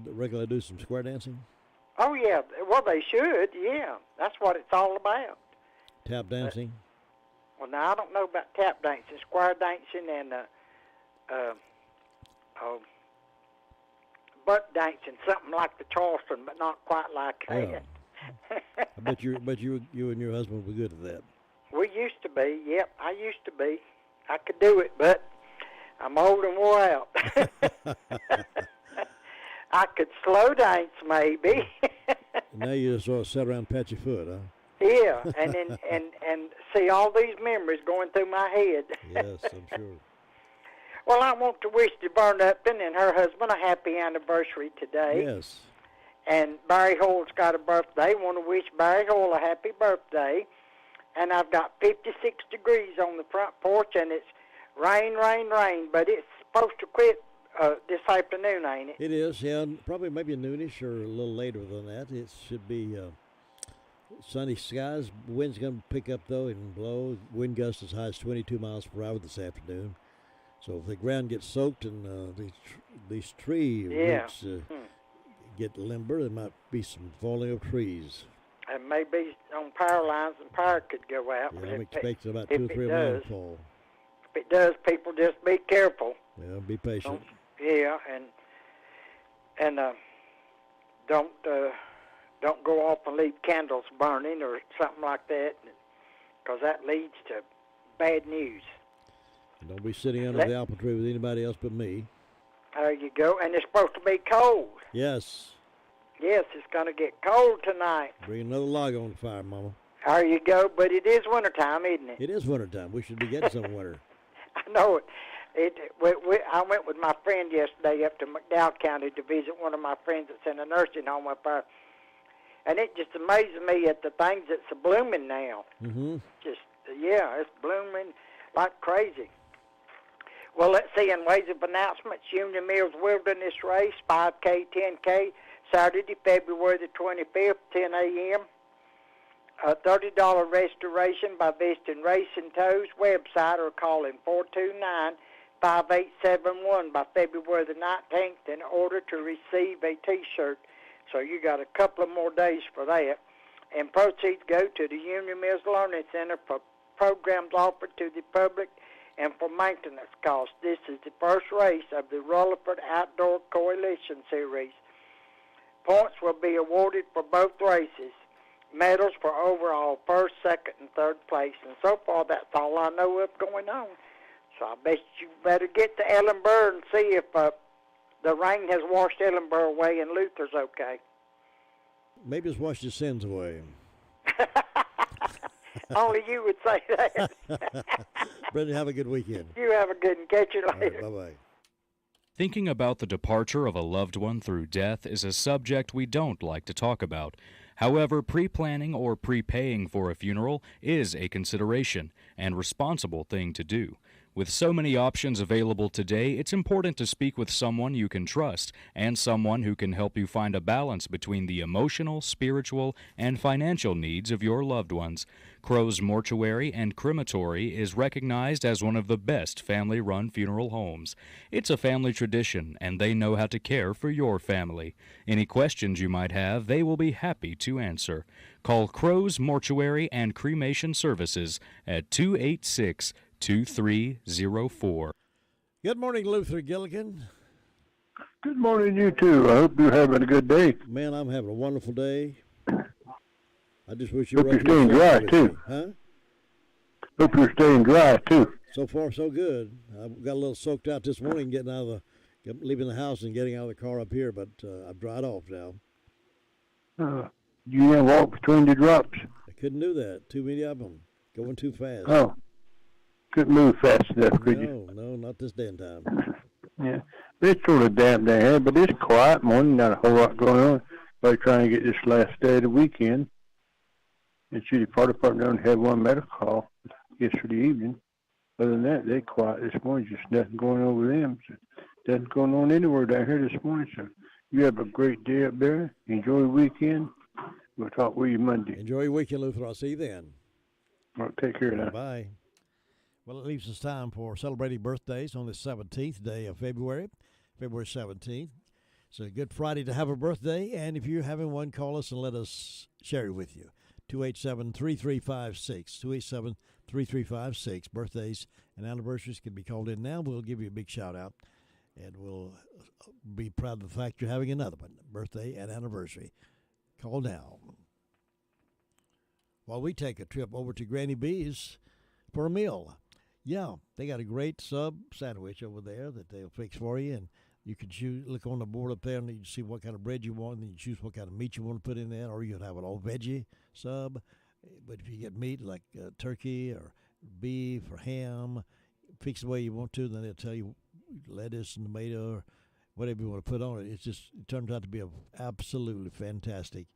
regularly do some square dancing? Oh, yeah. Well, they should, yeah. That's what it's all about. Tap dancing? Well, now, I don't know about tap dancing, square dancing, and butt dancing, something like the Charleston, but not quite like that. I bet you and your husband were good at that. We used to be, yep, I used to be. I could do it, but I'm old and wore out. I could slow dance, maybe. Now you just sort of sit around and pat your foot, huh? Yeah, and see all these memories going through my head. Yes, I'm sure. Well, I want to wish DeVern Upton and her husband a happy anniversary today. Yes. And Barry Hull's got a birthday. Want to wish Barry Hull a happy birthday. And I've got 56 degrees on the front porch, and it's rain, rain, rain. But it's supposed to quit this afternoon, ain't it? It is, yeah. Probably maybe noonish or a little later than that. It should be sunny skies. Wind's going to pick up, though, and blow. Wind gusts as high as 22 miles per hour this afternoon. So if the ground gets soaked and these tree roots get limber, there might be some falling of trees. And maybe on power lines and power could go out. Yeah, I'm expecting about 2 or 3 miles to fall. If it does, people just be careful. Yeah, be patient. Don't go off and leave candles burning or something like that. because that leads to bad news. And don't be sitting under the apple tree with anybody else but me. There you go. And it's supposed to be cold. Yes. Yes, it's going to get cold tonight. Bring another log on the fire, Mama. There you go. But it is wintertime, isn't it? It is wintertime. We should be getting some winter. I know it. I went with my friend yesterday up to McDowell County to visit one of my friends that's in a nursing home up there. And it just amazes me at the things that's blooming now. Mm-hmm. Just, yeah, it's blooming like crazy. Well, let's see, in ways of announcements, Union Mills Wilderness Race, 5K, 10K, Saturday, February the 25th, 10 a.m. $30 restoration by visiting Racing Toes website or calling 429-5871 by February the 19th in order to receive a T-shirt. So you got a couple of more days for that. And proceeds go to the Union Mills Learning Center for programs offered to the public and for maintenance costs. This is the first race of the Rutherford Outdoor Coalition Series. Points will be awarded for both races. Medals for overall first, second, and third place. And so far, that's all I know of going on. So I bet you better get to Ellenborough and see if the rain has washed Ellenborough away and Luther's okay. Maybe it's washed his sins away. Only you would say that. Brendan, have a good weekend. You have a good one. Catch you later. Right, bye-bye. Thinking about the departure of a loved one through death is a subject we don't like to talk about. However, pre-planning or prepaying for a funeral is a consideration and responsible thing to do. With so many options available today, it's important to speak with someone you can trust and someone who can help you find a balance between the emotional, spiritual, and financial needs of your loved ones. Crow's Mortuary and Crematory is recognized as one of the best family-run funeral homes. It's a family tradition, and they know how to care for your family. Any questions you might have, they will be happy to answer. Call Crow's Mortuary and Cremation Services at 286-2304. Good morning, Luther Gilligan. Good morning, you too. I hope you're having a good day. Man, I'm having a wonderful day. I just wish you hope were you're staying dry, too. Huh? Hope you're staying dry, too. So far, so good. I got a little soaked out this morning leaving the house and getting out of the car up here, but I've dried off now. You didn't walk between the drops? I couldn't do that. Too many of them. Going too fast. Oh. Couldn't move fast enough, could you? No, not this damn time. Yeah. It's sort of damp down here, but it's quiet morning. Not a whole lot going on. Probably trying to get this last day of the weekend. And the fire department don't have one medical call yesterday evening. Other than that, they're quiet this morning. Just nothing going on with them. So nothing going on anywhere down here this morning. So you have a great day up there. Enjoy the weekend. We'll talk with you Monday. Enjoy your weekend, Luther. I'll see you then. All right, take care now. Bye. Well, it leaves us time for celebrating birthdays on the 17th day of February 17th. It's a good Friday to have a birthday, and if you're having one, call us and let us share it with you. 287-3356, 287-3356. Birthdays and anniversaries can be called in now. We'll give you a big shout-out, and we'll be proud of the fact you're having another one, birthday and anniversary. Call now. While we take a trip over to Granny B's for a meal. Yeah, they got a great sub sandwich over there that they'll fix for you, and you can look on the board up there and you see what kind of bread you want, and then you choose what kind of meat you want to put in there, or you can have an all veggie sub. But if you get meat like turkey or beef or ham, fix the way you want to, then they'll tell you lettuce and tomato or whatever you want to put on it. It turns out to be absolutely fantastic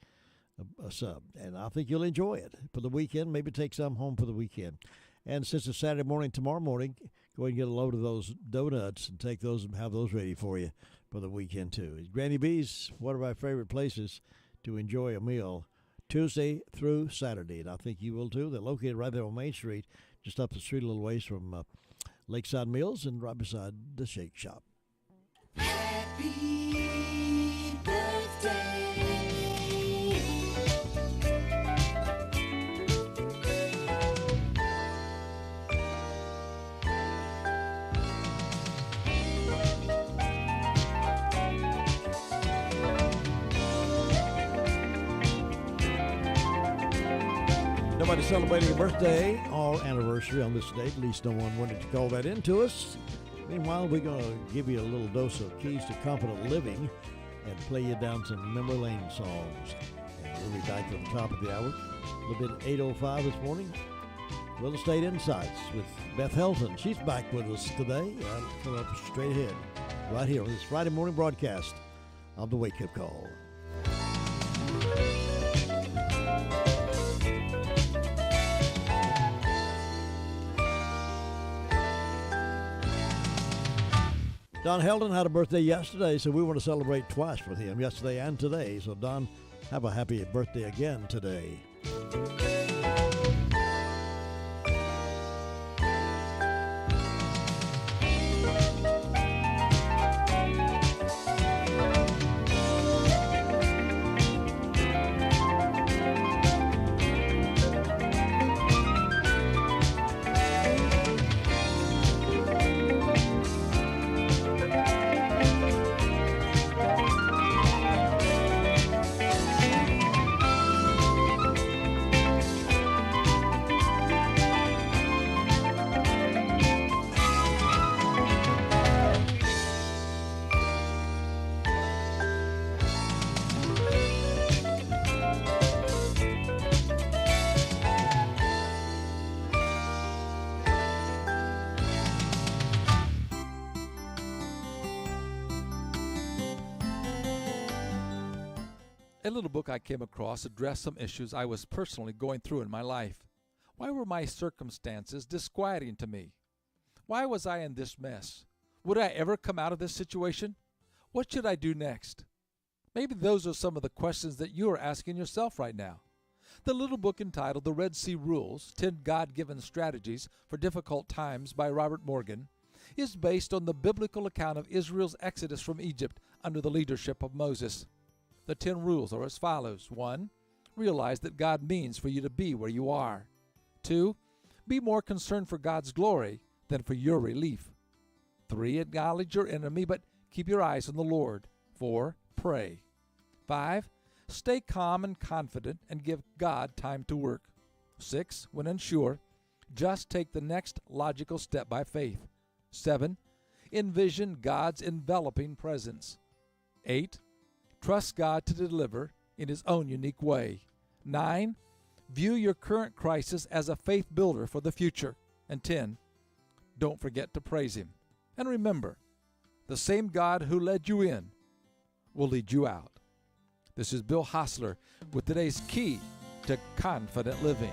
a sub, and I think you'll enjoy it for the weekend. Maybe take some home for the weekend. And since it's Saturday morning, tomorrow morning, go ahead and get a load of those donuts and take those and have those ready for you for the weekend, too. Granny B's, one of our favorite places to enjoy a meal Tuesday through Saturday, and I think you will, too. They're located right there on Main Street, just up the street a little ways from Lakeside Mills and right beside the Shake Shop. Happy birthday. Nobody celebrating a birthday or anniversary on this date. At least no one wanted to call that into us. Meanwhile, we're going to give you a little dose of Keys to Confident Living and play you down some memory lane songs. And we'll be back at the top of the hour, a little bit 8:05 this morning. Real Estate Insights with Beth Helton. She's back with us today. Coming up straight ahead, right here on this Friday morning broadcast of the Wake Up Call. Don Heldon had a birthday yesterday, so we want to celebrate twice with him, yesterday and today. So, Don, have a happy birthday again today. A little book I came across addressed some issues I was personally going through in my life. Why were my circumstances disquieting to me? Why was I in this mess? Would I ever come out of this situation? What should I do next? Maybe those are some of the questions that you are asking yourself right now. The little book entitled The Red Sea Rules, 10 God-Given Strategies for Difficult Times by Robert Morgan is based on the biblical account of Israel's exodus from Egypt under the leadership of Moses. The 10 rules are as follows. 1. Realize that God means for you to be where you are. 2. Be more concerned for God's glory than for your relief. 3. Acknowledge your enemy, but keep your eyes on the Lord. 4. Pray. 5. Stay calm and confident and give God time to work. 6. When unsure, just take the next logical step by faith. 7. Envision God's enveloping presence. 8. Trust God to deliver in His own unique way. 9. View your current crisis as a faith builder for the future. And 10. Don't forget to praise Him. And remember, the same God who led you in will lead you out. This is Bill Hostler with today's Key to Confident Living.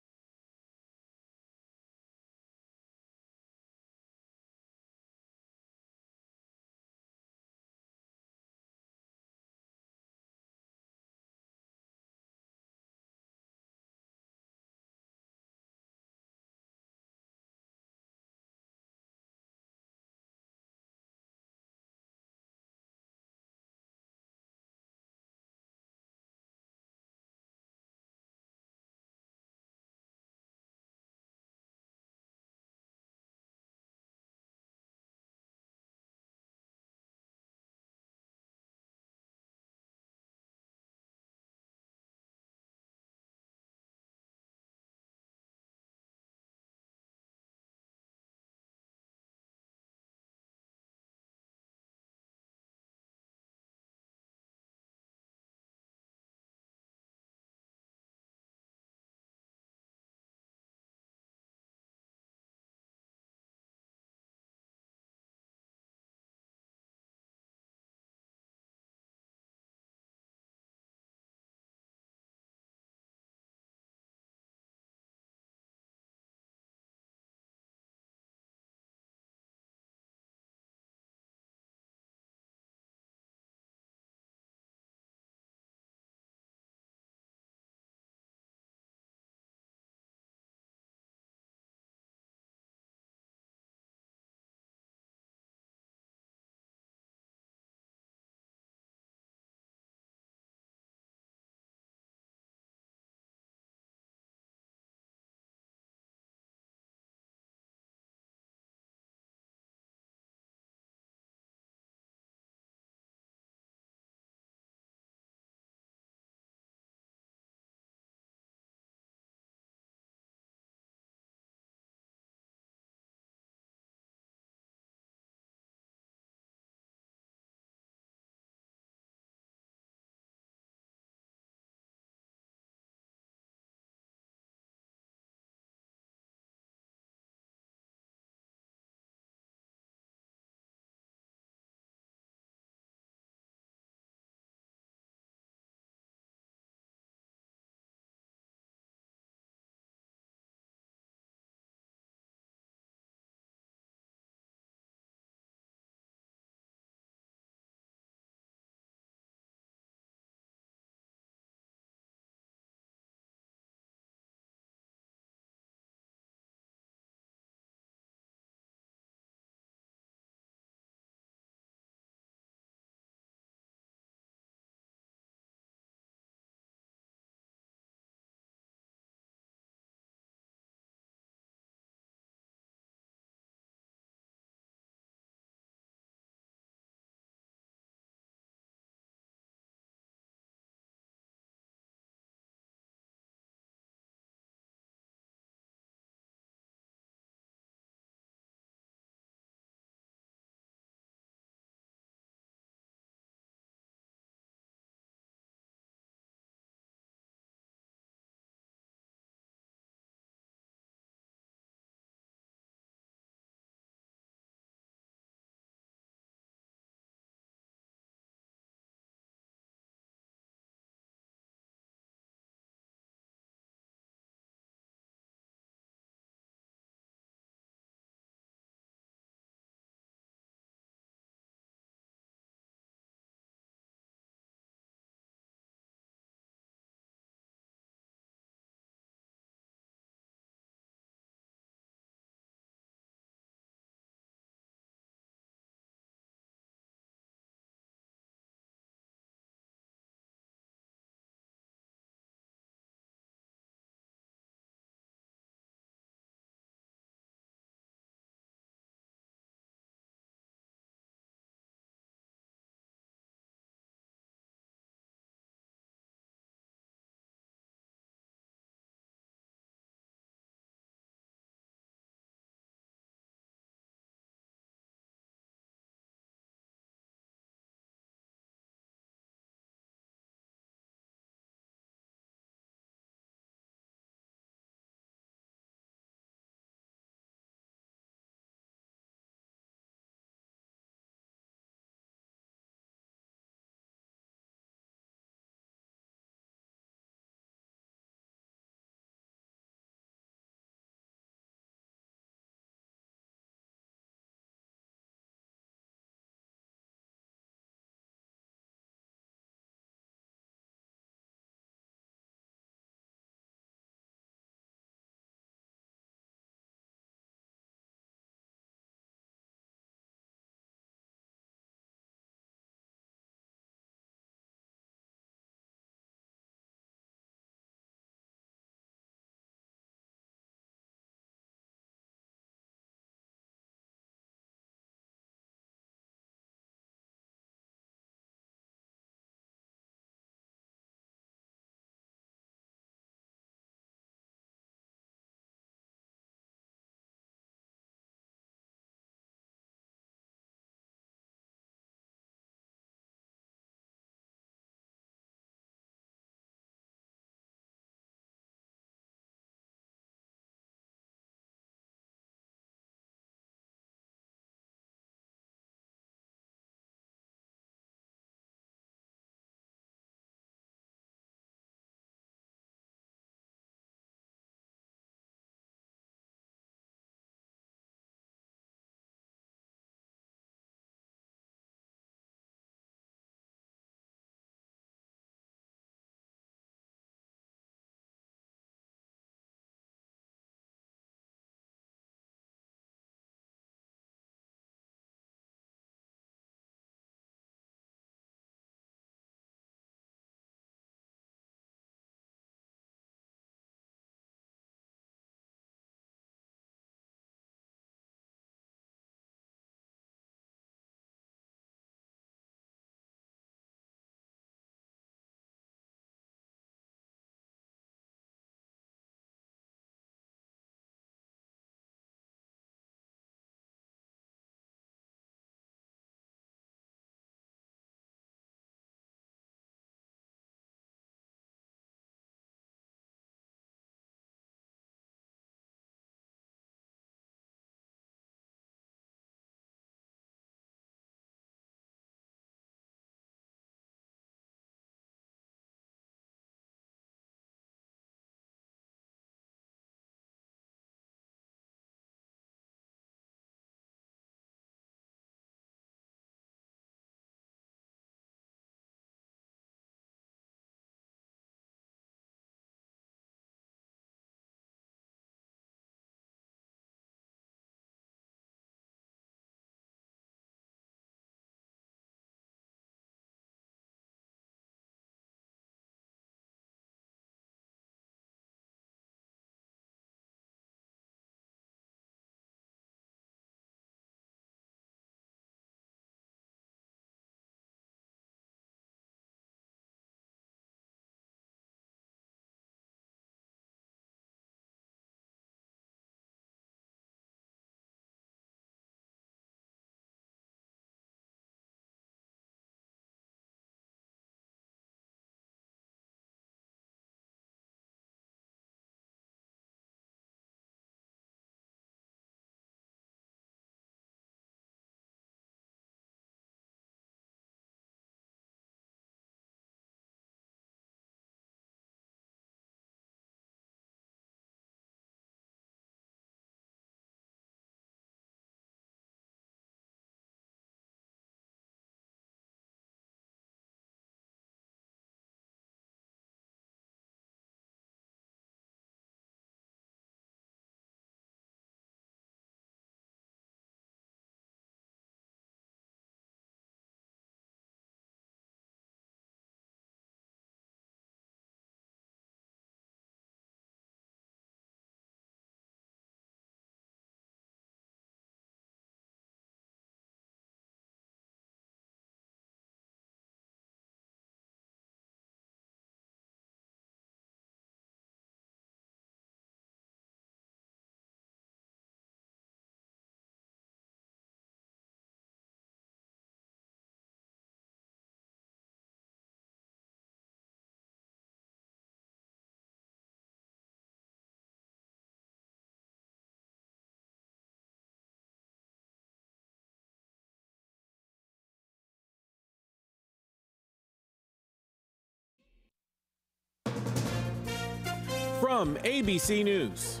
From ABC News,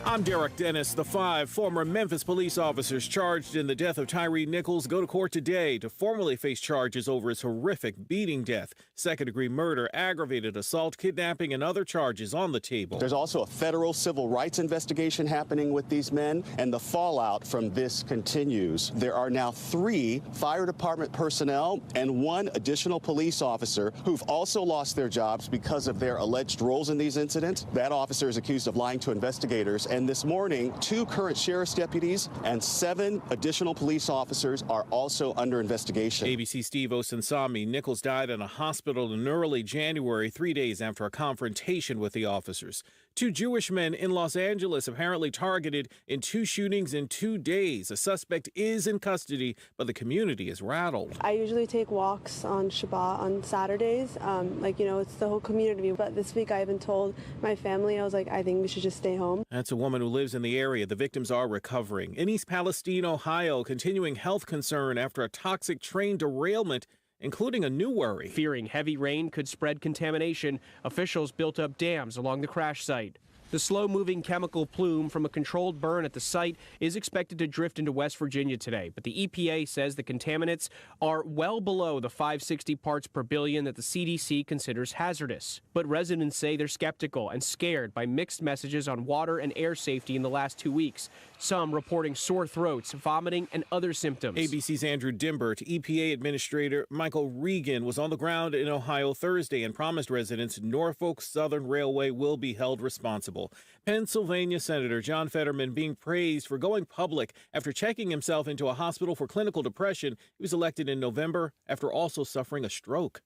I'm Derek Dennis. The 5 former Memphis police officers charged in the death of Tyree Nichols go to court today to formally face charges over his horrific beating death, second-degree murder, aggravated assault, kidnapping, and other charges on the table. There's also a federal civil rights investigation happening with these men, and the fallout from this continues. There are now 3 fire department personnel and 1 additional police officer who've also lost their jobs because of their alleged roles in these incidents. That officer is accused of lying to investigators. And this morning, 2 current sheriff's deputies and 7 additional police officers are also under investigation. ABC's Steve Osunsami. Nichols died in a hospital in early January, 3 days after a confrontation with the officers. 2 Jewish men in Los Angeles apparently targeted in 2 shootings in 2 days. A suspect is in custody, but the community is rattled. I usually take walks on Shabbat on Saturdays. It's the whole community. But this week I even told my family, I think we should just stay home. That's a woman who lives in the area. The victims are recovering. In East Palestine, Ohio, continuing health concern after a toxic train derailment, including a new worry. Fearing heavy rain could spread contamination, officials built up dams along the crash site. The slow-moving chemical plume from a controlled burn at the site is expected to drift into West Virginia today, but the EPA says the contaminants are well below the 560 parts per billion that the CDC considers hazardous. But residents say they're skeptical and scared by mixed messages on water and air safety in the last 2 weeks, some reporting sore throats, vomiting, and other symptoms. ABC's Andrew Dimbert. EPA Administrator Michael Regan was on the ground in Ohio Thursday and promised residents Norfolk Southern Railway will be held responsible. Pennsylvania Senator John Fetterman being praised for going public after checking himself into a hospital for clinical depression. He was elected in November after also suffering a stroke.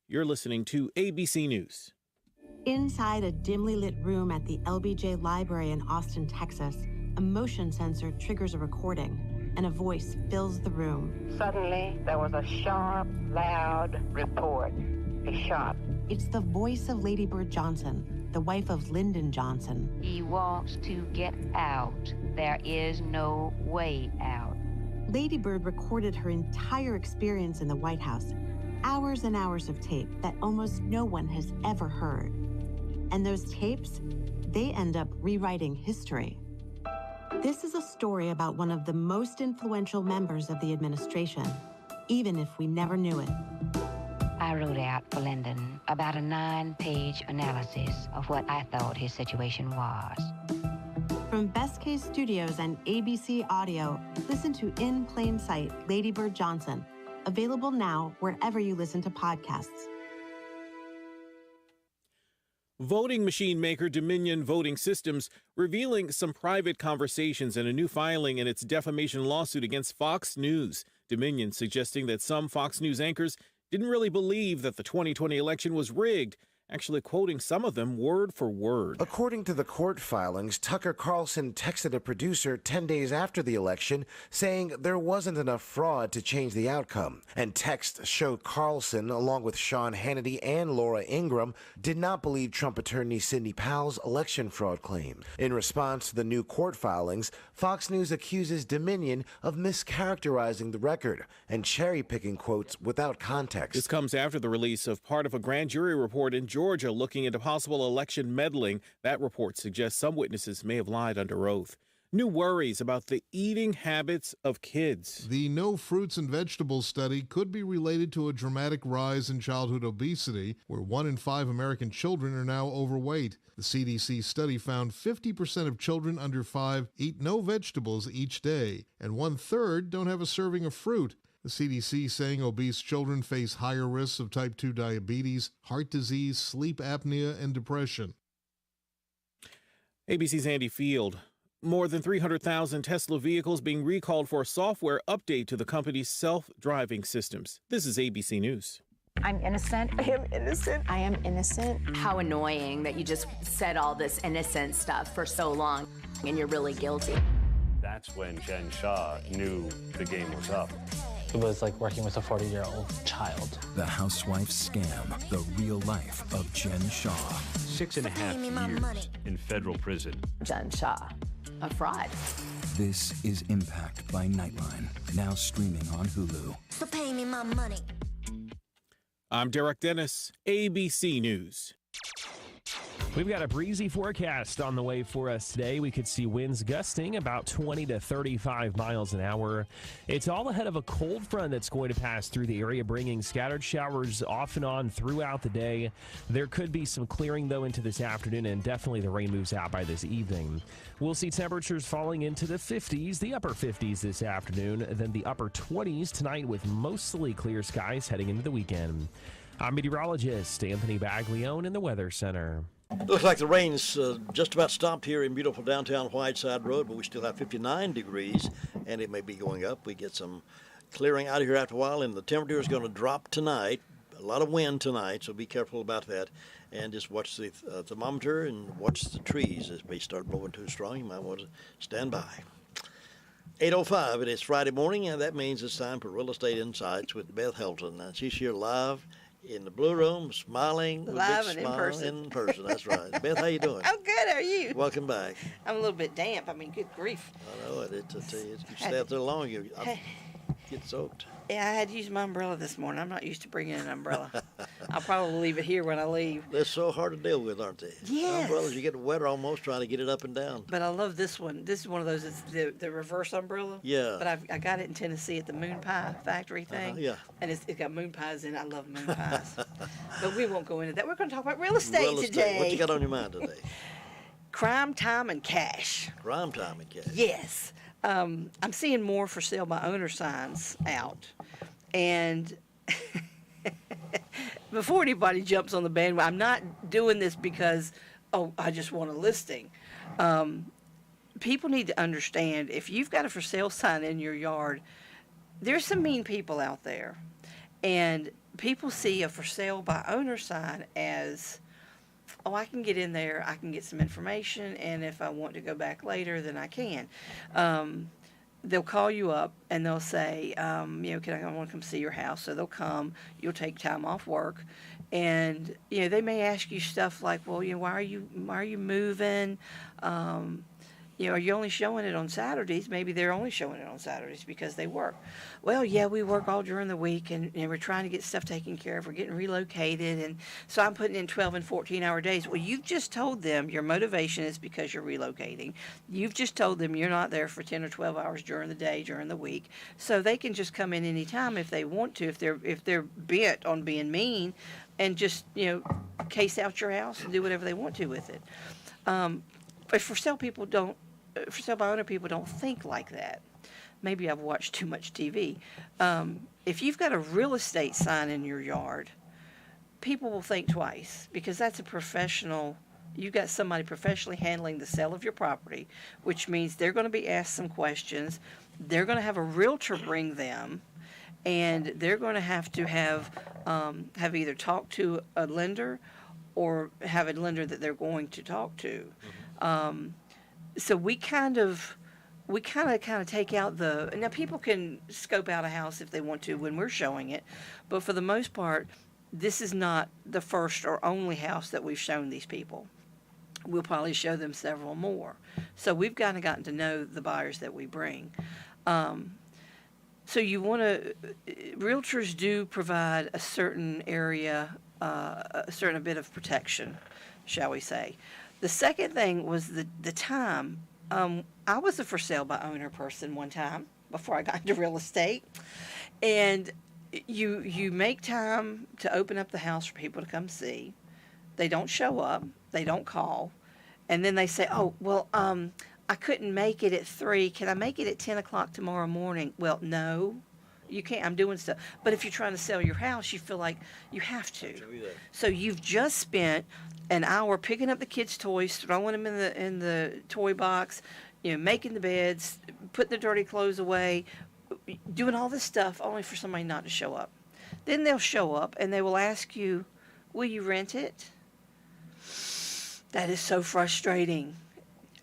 You're listening to ABC News. Inside a dimly lit room at the LBJ Library in Austin, Texas, a motion sensor triggers a recording, and a voice fills the room. Suddenly, there was a sharp, loud report. A shot. It's the voice of Lady Bird Johnson, the wife of Lyndon Johnson. He wants to get out. There is no way out. Lady Bird recorded her entire experience in the White House, hours and hours of tape that almost no one has ever heard. And those tapes, they end up rewriting history. This is a story about one of the most influential members of the administration, even if we never knew it. I wrote out for Lyndon about a 9-page analysis of what I thought his situation was. From Best Case Studios and ABC Audio, listen to In Plain Sight, Lady Bird Johnson, available now wherever you listen to podcasts. Voting machine maker Dominion Voting Systems revealing some private conversations in a new filing in its defamation lawsuit against Fox News. Dominion suggesting that some Fox News anchors didn't really believe that the 2020 election was rigged, actually quoting some of them word for word. According to the court filings, Tucker Carlson texted a producer 10 days after the election saying there wasn't enough fraud to change the outcome. And texts showed Carlson, along with Sean Hannity and Laura Ingraham, did not believe Trump attorney Sidney Powell's election fraud claim. In response to the new court filings, Fox News accuses Dominion of mischaracterizing the record and cherry-picking quotes without context. This comes after the release of part of a grand jury report in Georgia looking into possible election meddling. That report suggests some witnesses may have lied under oath. New worries about the eating habits of kids. The No Fruits and Vegetables study could be related to a dramatic rise in childhood obesity, where 1 in 5 American children are now overweight. The CDC study found 50% of children under 5 eat no vegetables each day, and 1/3 don't have a serving of fruit. The CDC saying obese children face higher risks of type 2 diabetes, heart disease, sleep apnea, and depression. ABC's Andy Field. More than 300,000 Tesla vehicles being recalled for a software update to the company's self-driving systems. This is ABC News. I'm innocent. I am innocent. I am innocent. How annoying that you just said all this innocent stuff for so long and you're really guilty. That's when Jen Shaw knew the game was up. It was like working with a 40-year-old child. The housewife scam, the real life of Jen Shaw. 6.5 years in federal prison. Jen Shaw, a fraud. This is Impact by Nightline, now streaming on Hulu. So pay me my money. I'm Derek Dennis, ABC News. We've got a breezy forecast on the way for us today. We could see winds gusting about 20 to 35 miles an hour. It's all ahead of a cold front that's going to pass through the area, bringing scattered showers off and on throughout the day. There could be some clearing, though, into this afternoon, and definitely the rain moves out by this evening. We'll see temperatures falling into the 50s, the upper 50s this afternoon, then the upper 20s tonight with mostly clear skies heading into the weekend. I'm meteorologist Anthony Baglione in the Weather Center. Looks like the rain's just about stopped here in beautiful downtown Whiteside Road, but we still have 59 degrees, and it may be going up. We get some clearing out of here after a while, and the temperature is going to drop tonight. A lot of wind tonight, so be careful about that. And just watch the thermometer and watch the trees. If they start blowing too strong, you might want to stand by. 8:05, it is Friday morning, and that means it's time for Real Estate Insights with Beth Helton. Now, she's here live in the Blue Room, smiling. Live and in person. In person, that's right. Beth, how you doing? I'm good. How are you? Welcome back. I'm a little bit damp. I mean, good grief. I know it. You stay out there long, you get soaked. Yeah, I had to use my umbrella this morning. I'm not used to bringing an umbrella. I'll probably leave it here when I leave. They're so hard to deal with, aren't they? Yes. Umbrellas, you get wetter almost trying to get it up and down. But I love this one. This is one of those, it's the reverse umbrella. Yeah. But I got it in Tennessee at the Moon Pie factory thing. Yeah. And it's got moon pies in it. I love moon pies. But we won't go into that. We're going to talk about real estate today. What you got on your mind today? Crime, time, and cash. Crime, time, and cash. Yes. I'm seeing more for sale by owner signs out. And before anybody jumps on the bandwagon, I'm not doing this because, I just want a listing. People need to understand, if you've got a for sale sign in your yard, there's some mean people out there. And people see a for sale by owner sign as, I can get in there, I can get some information, and if I want to go back later, then I can. They'll call you up and they'll say, I want to come see your house. So they'll come, you'll take time off work, and they may ask you stuff like, well, why are you moving? Are you only showing it on Saturdays? Maybe they're only showing it on Saturdays because they work. Well, yeah, we work all during the week, and we're trying to get stuff taken care of. We're getting relocated, and so I'm putting in 12 and 14-hour days. Well, you've just told them your motivation is because you're relocating. You've just told them you're not there for 10 or 12 hours during the day, during the week, so they can just come in any time if they want to, if they're bent on being mean, and just case out your house and do whatever they want to with it. But for sale by owner people don't think like that. Maybe I've watched too much TV. If you've got a real estate sign in your yard, people will think twice because that's a professional. You've got somebody professionally handling the sale of your property, which means they're going to be asked some questions. They're going to have a realtor bring them, and they're going to have either talk to a lender or have a lender that they're going to talk to. So we kind of take out now people can scope out a house if they want to when we're showing it, but for the most part, this is not the first or only house that we've shown these people. We'll probably show them several more. So we've kind of gotten to know the buyers that we bring. So realtors do provide a certain area, a certain bit of protection, shall we say. The second thing was the time. I was a for sale by owner person one time before I got into real estate, and you make time to open up the house for people to come see. They don't show up, they don't call, and then they say, I couldn't make it at 3. Can I make it at 10 o'clock tomorrow morning? Well, no. You can't. I'm doing stuff. But if you're trying to sell your house, you feel like you have to. So you've just spent an hour picking up the kids' toys, throwing them in the toy box, making the beds, putting the dirty clothes away, doing all this stuff only for somebody not to show up. Then they'll show up and they will ask you, will you rent it? That is so frustrating.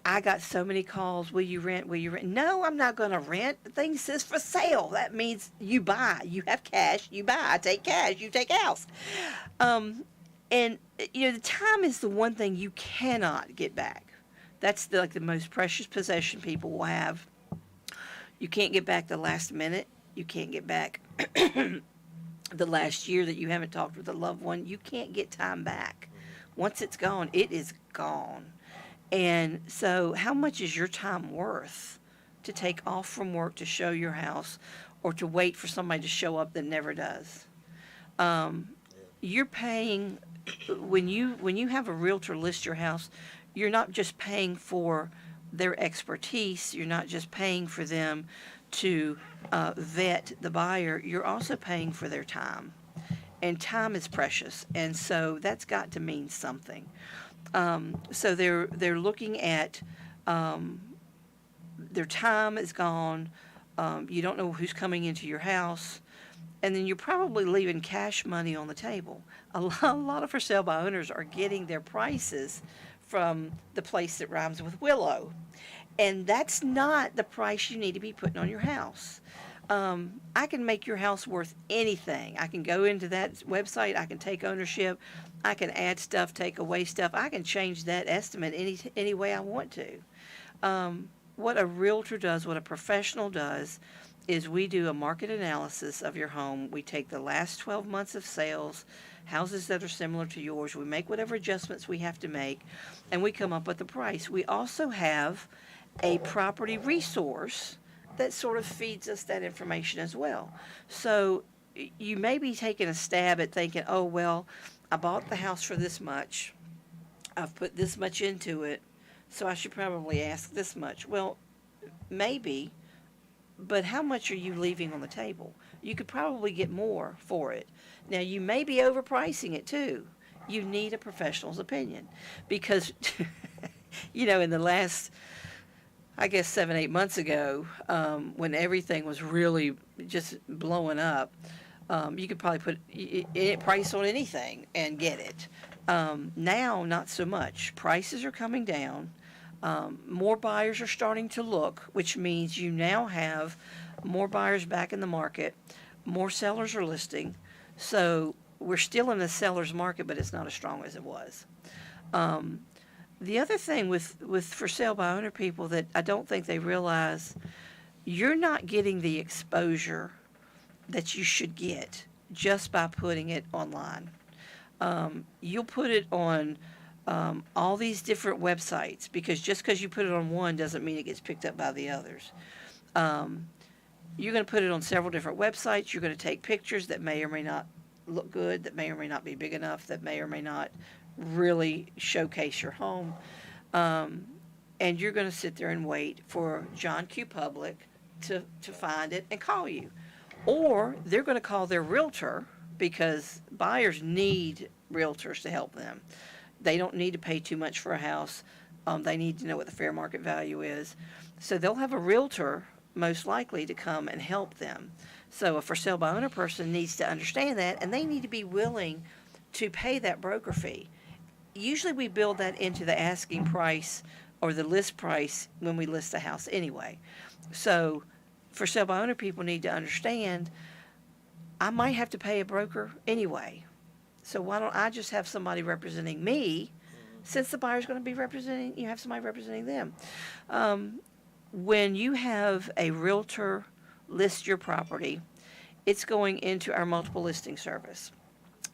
I got so many calls, will you rent? No, I'm not going to rent. The thing says for sale. That means you buy. You have cash, you buy. I take cash, you take house. And, the time is the one thing you cannot get back. That's the most precious possession people will have. You can't get back the last minute. You can't get back the last year that you haven't talked with a loved one. You can't get time back. Once it's gone, it is gone. And so how much is your time worth to take off from work to show your house or to wait for somebody to show up that never does? You're paying, when you have a realtor list your house, you're not just paying for their expertise, you're not just paying for them to vet the buyer, you're also paying for their time. And time is precious, and so that's got to mean something. So they're looking at their time is gone. You don't know who's coming into your house, and then you're probably leaving cash money on the table. A lot of for sale by owners are getting their prices from the place that rhymes with Willow, and that's not the price you need to be putting on your house. I can make your house worth anything. I can go into that website. I can take ownership. I can add stuff, take away stuff. I can change that estimate any way I want to. What a realtor does, what a professional does, is we do a market analysis of your home. We take the last 12 months of sales, houses that are similar to yours. We make whatever adjustments we have to make, and we come up with a price. We also have a property resource that sort of feeds us that information as well. So you may be taking a stab at thinking, oh, well, I bought the house for this much. I've put this much into it, so I should probably ask this much. Well, maybe, but how much are you leaving on the table? You could probably get more for it. Now, you may be overpricing it too. You need a professional's opinion because, in the last, I guess 7-8 months ago, when everything was really just blowing up, you could probably put a price on anything and get it. Now, not so much. Prices are coming down. More buyers are starting to look, which means you now have more buyers back in the market. More sellers are listing. So we're still in a seller's market, but it's not as strong as it was. The other thing with for sale by owner people that I don't think they realize, you're not getting the exposure that you should get just by putting it online. You'll put it on all these different websites because just because you put it on one doesn't mean it gets picked up by the others. You're going to put it on several different websites. You're going to take pictures that may or may not look good, that may or may not be big enough, that may or may not really showcase your home. And you're going to sit there and wait for John Q. Public to find it and call you. Or they're going to call their realtor because buyers need realtors to help them. They don't need to pay too much for a house. They need to know what the fair market value is. So they'll have a realtor most likely to come and help them. So a for sale by owner person needs to understand that, and they need to be willing to pay that broker fee. Usually we build that into the asking price or the list price when we list a house anyway. So for sale by owner people need to understand, I might have to pay a broker anyway. So why don't I just have somebody representing me, since the buyer's going to be representing, you have somebody representing them. When you have a realtor list your property, it's going into our multiple listing service.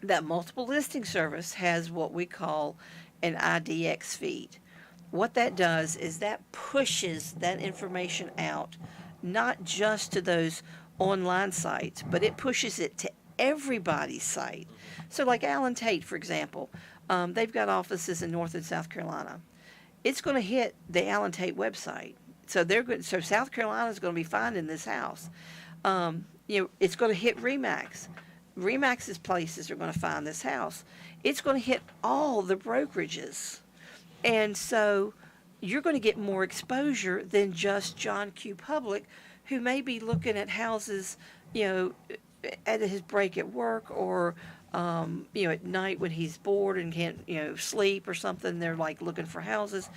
That multiple listing service has what we call an IDX feed. What that does is that pushes that information out, not just to those online sites, but it pushes it to everybody's site. So like Allen Tate, for example, they've got offices in North and South Carolina. It's going to hit the Allen Tate website. So so South Carolina is going to be finding this house. It's going to hit Remax. Remax's places are going to find this house. It's going to hit all the brokerages. And so you're going to get more exposure than just John Q. Public, who may be looking at houses, at his break at work or, at night when he's bored and can't, sleep or something. They're like looking for houses.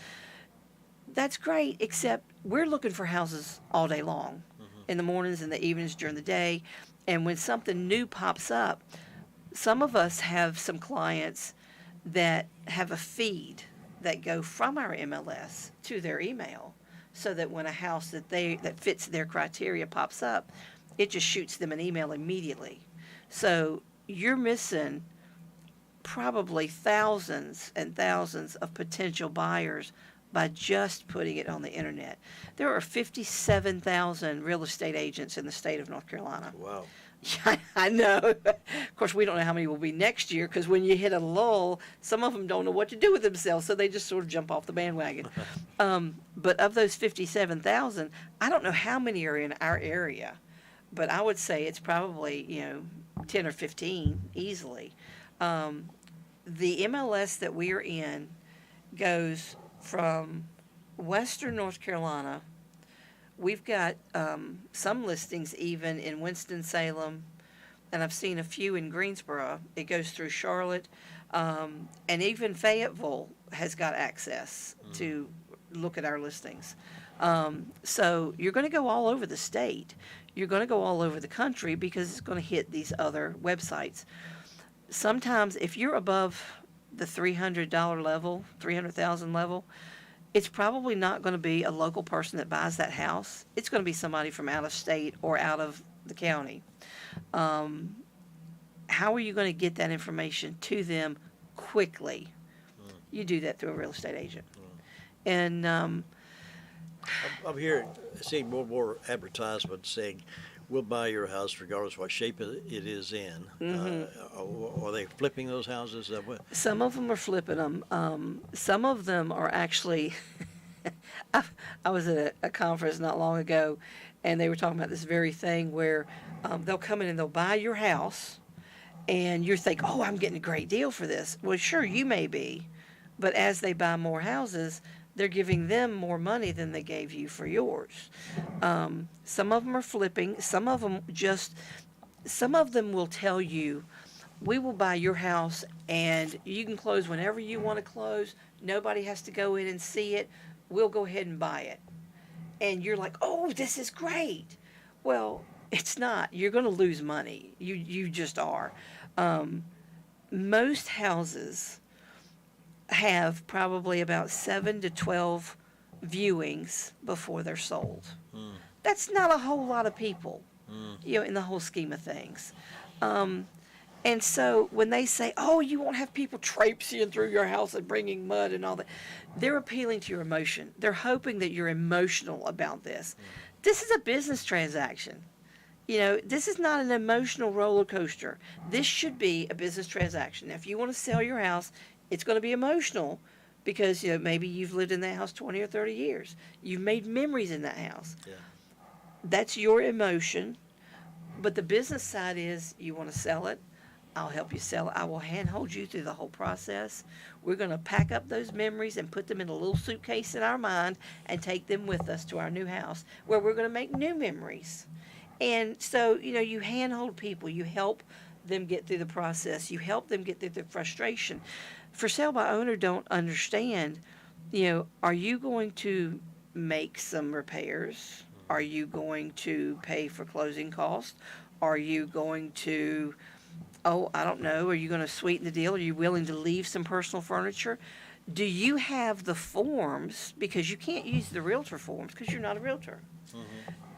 That's great, except we're looking for houses all day long, in the mornings and the evenings during the day. And when something new pops up, some of us have some clients that have a feed that go from our MLS to their email, so that when a house that fits their criteria pops up, it just shoots them an email immediately. So you're missing probably thousands and thousands of potential buyers by just putting it on the internet. There are 57,000 real estate agents in the state of North Carolina. Wow. Yeah, I know. Of course, we don't know how many will be next year, because when you hit a lull, some of them don't know what to do with themselves, so they just sort of jump off the bandwagon. But of those 57,000, I don't know how many are in our area, but I would say it's probably 10 or 15 easily. The MLS that we are in goes from western North Carolina. We've got some listings even in Winston-Salem, and I've seen a few in Greensboro. It goes through Charlotte, and even Fayetteville has got access to look at our listings. So you're going to go all over the state. You're going to go all over the country, because it's going to hit these other websites. Sometimes if you're above the $300 level, $300,000 level, it's probably not going to be a local person that buys that house. It's going to be somebody from out of state or out of the county. How are you going to get that information to them quickly? You do that through a real estate agent. And I'm here seeing more and more advertisements saying, we'll buy your house regardless of what shape it is in. Are they flipping those houses? Some of them are flipping them. Some of them are actually, I was at a conference not long ago, and they were talking about this very thing where they'll come in and they'll buy your house, and you think, oh, I'm getting a great deal for this. Well, sure, you may be, but as they buy more houses, they're giving them more money than they gave you for yours. Some of them are flipping. Some of them will tell you, we will buy your house and you can close whenever you want to close. Nobody has to go in and see it. We'll go ahead and buy it. And you're like, oh, this is great. Well, it's not. You're going to lose money. You just are. Most houses have probably about 7 to 12 viewings before they're sold. That's not a whole lot of people, in the whole scheme of things. And so when they say, oh, you won't have people traipsing through your house and bringing mud and all that, they're appealing to your emotion. They're hoping that you're emotional about this. This is a business transaction. This is not an emotional roller coaster. This should be a business transaction. Now, if you want to sell your house, it's going to be emotional, because maybe you've lived in that house 20 or 30 years. You've made memories in that house. Yeah. That's your emotion. But the business side is, you want to sell it, I'll help you sell it. I will handhold you through the whole process. We're going to pack up those memories and put them in a little suitcase in our mind and take them with us to our new house, where we're going to make new memories. And so, you handhold people. You help them get through the process. You help them get through the frustration. For sale by owner don't understand, are you going to make some repairs? Are you going to pay for closing costs? Are you going to, I don't know, are you going to sweeten the deal? Are you willing to leave some personal furniture? Do you have the forms? Because you can't use the realtor forms because you're not a realtor.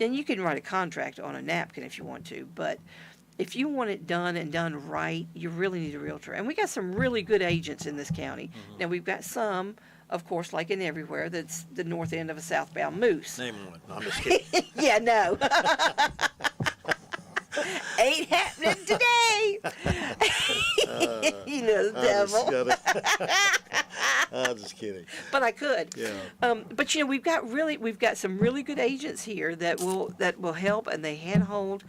Then you can write a contract on a napkin if you want to, but if you want it done and done right, you really need a realtor. And we got some really good agents in this county. Now, we've got some, of course, like in everywhere, that's the north end of a southbound moose. Name one. No, I'm just kidding. Yeah, no. Ain't happening today. The devil. I'm just kidding. But I could. Yeah. But we've got some really good agents here that will help, and they handhold.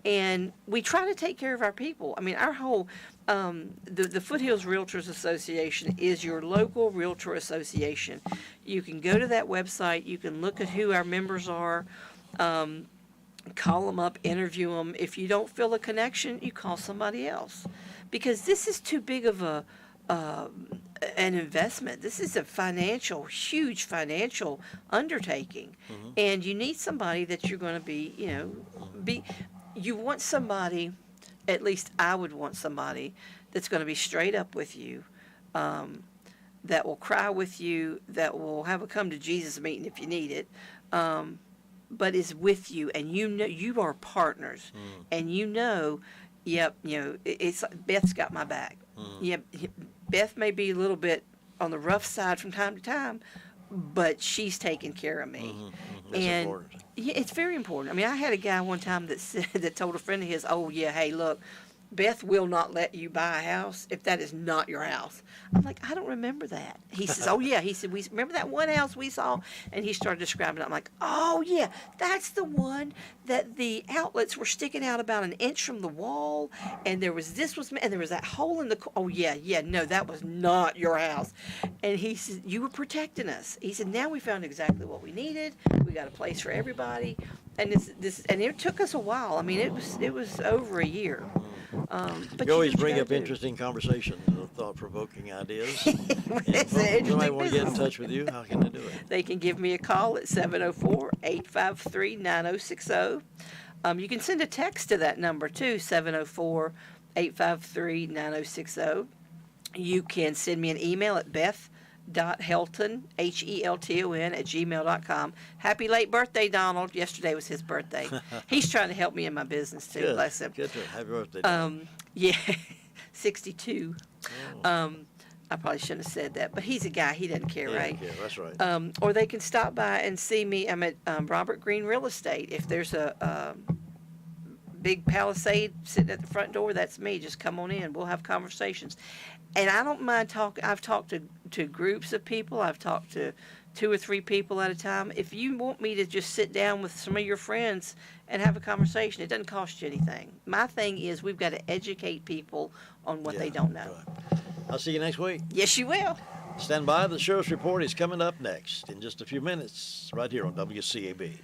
And we try to take care of our people. I mean, our whole, the Foothills Realtors Association is your local realtor association. You can go to that website. You can look at who our members are, call them up, interview them. If you don't feel a connection, you call somebody else. Because this is too big of an investment. This is a huge financial undertaking. And you need somebody that you're going to you want somebody, at least I would want somebody, that's going to be straight up with you, that will cry with you, that will have a come to Jesus meeting if you need it, but is with you, and you are partners, and it's Beth's got my back. Yeah, Beth may be a little bit on the rough side from time to time, but she's taking care of me. That's and important. Yeah, it's very important. I mean, I had a guy one time that said, that told a friend of his, "Oh yeah, hey, look, Beth will not let you buy a house if that is not your house." I'm like, I don't remember that. He says, "Oh yeah." He said, "We remember that one house we saw," and he started describing it. I'm like, "Oh yeah, that's the one that the outlets were sticking out about an inch from the wall, and there was and there was that hole in the. Oh yeah, no, that was not your house." And he said, "You were protecting us." He said, "Now we found exactly what we needed. We got a place for everybody." And and it took us a while. I mean, it was over a year. But you always do what bring you up gotta do. interesting conversations, thought-provoking ideas. It's If an interesting somebody want to get in business. touch with you, how can they do it? They can give me a call at 704-853-9060. You can send a text to that number too, 704-853-9060. You can send me an email at beth.helton, HELTON, @gmail.com. Happy late birthday, Donald. Yesterday was his birthday. He's trying to help me in my business too, Good. bless him. Good. Happy birthday. Yeah, 62. I probably shouldn't have said that, but he's a guy. He doesn't care, right? Yeah, that's right. Or they can stop by and see me. I'm at Robert Greene Real Estate. If there's a big Palisade sitting at the front door, that's me. Just come on in. We'll have conversations. And I don't mind talking. I've talked to groups of people. I've talked to 2 or 3 people at a time. If you want me to just sit down with some of your friends and have a conversation, it doesn't cost you anything. My thing is we've got to educate people on what they don't know. I'll see you next week. Yes, you will. Stand by. The Sheriff's Report is coming up next in just a few minutes right here on WCAB.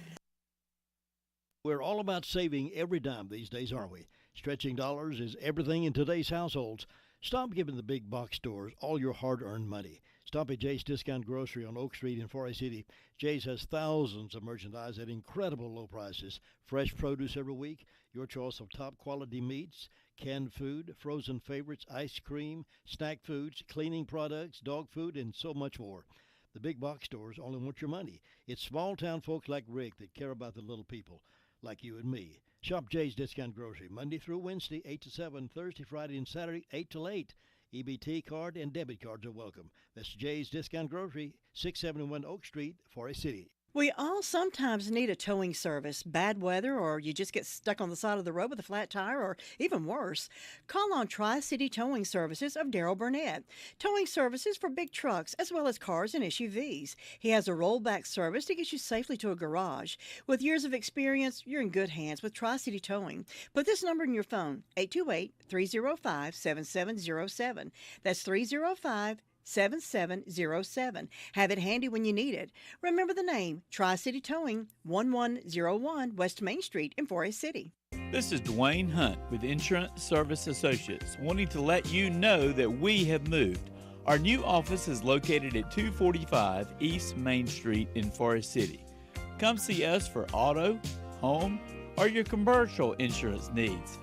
We're all about saving every dime these days, aren't we? Stretching dollars is everything in today's households. Stop giving the big box stores all your hard-earned money. Stop at Jay's Discount Grocery on Oak Street in Forest City. Jay's has thousands of merchandise at incredible low prices. Fresh produce every week, your choice of top-quality meats, canned food, frozen favorites, ice cream, snack foods, cleaning products, dog food, and so much more. The big box stores only want your money. It's small-town folks like Rick that care about the little people, like you and me. Shop Jay's Discount Grocery Monday through Wednesday, 8 to 7, Thursday, Friday, and Saturday, 8 to 8. EBT card and debit cards are welcome. That's Jay's Discount Grocery, 671 Oak Street, Forest City. We all sometimes need a towing service, bad weather, or you just get stuck on the side of the road with a flat tire, or even worse. Call on Tri-City Towing Services of Darrell Burnett. Towing services for big trucks as well as cars and SUVs. He has a rollback service to get you safely to a garage. With years of experience, you're in good hands with Tri-City Towing. Put this number in your phone, 828-305-7707. That's 305-7707. Have it handy when you need it. Remember the name, Tri-City Towing, 1101 West Main Street in Forest City. This is Dwayne Hunt with Insurance Service Associates, wanting to let you know that we have moved. Our new office is located at 245 East Main Street in Forest City. Come see us for auto, home, or your commercial insurance needs.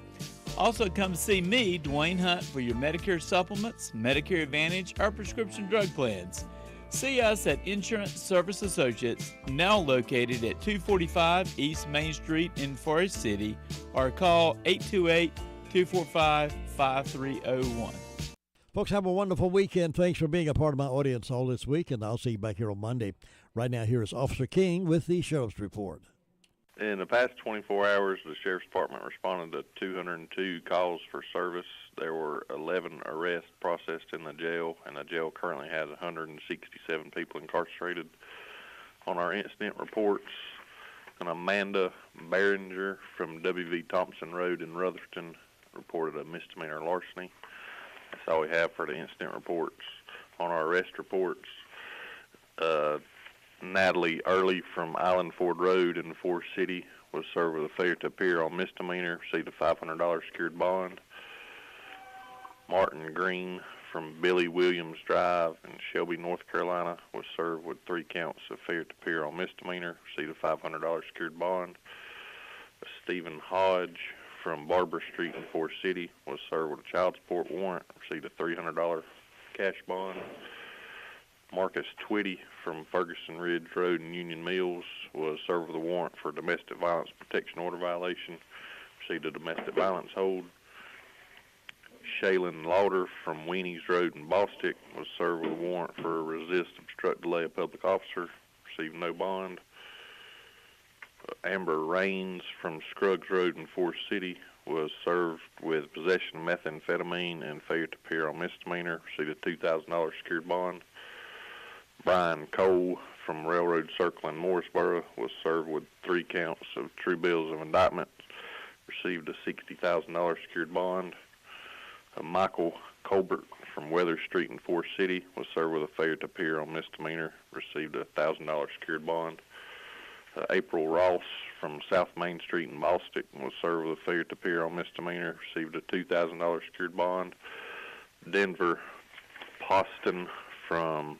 Also, come see me, Dwayne Hunt, for your Medicare supplements, Medicare Advantage, or prescription drug plans. See us at Insurance Service Associates, now located at 245 East Main Street in Forest City, or call 828-245-5301. Folks, have a wonderful weekend. Thanks for being a part of my audience all this week, and I'll see you back here on Monday. Right now, here is Officer King with the Sheriff's Report. In the past 24 hours, the Sheriff's Department responded to 202 calls for service. There were 11 arrests processed in the jail, and the jail currently has 167 people incarcerated. On our incident reports, an Amanda Behringer from W.V. Thompson Road in Rutherford reported a misdemeanor larceny. That's all we have for the incident reports. On our arrest reports, Natalie Early from Island Ford Road in Forest City was served with a failure to appear on misdemeanor, received a $500 secured bond. Martin Green from Billy Williams Drive in Shelby, North Carolina was served with 3 counts of failure to appear on misdemeanor, received a $500 secured bond. Stephen Hodge from Barber Street in Forest City was served with a child support warrant, received a $300 cash bond. Marcus Twitty from Ferguson Ridge Road in Union Mills was served with a warrant for domestic violence protection order violation, received a domestic violence hold. Shaylin Lauder from Weenie's Road in Bostic was served with a warrant for resist, obstruct, delay a public officer, received no bond. Amber Rains from Scruggs Road in Forest City was served with possession of methamphetamine and failure to appear on misdemeanor, received a $2,000 secured bond. Brian Cole from Railroad Circle in Morrisboro was served with 3 counts of true bills of indictment, received a $60,000 secured bond. Michael Colbert from Weather Street in Forest City was served with a failure to appear on misdemeanor, received a $1,000 secured bond. April Ross from South Main Street in Bostic was served with a failure to appear on misdemeanor, received a $2,000 secured bond. Denver Poston from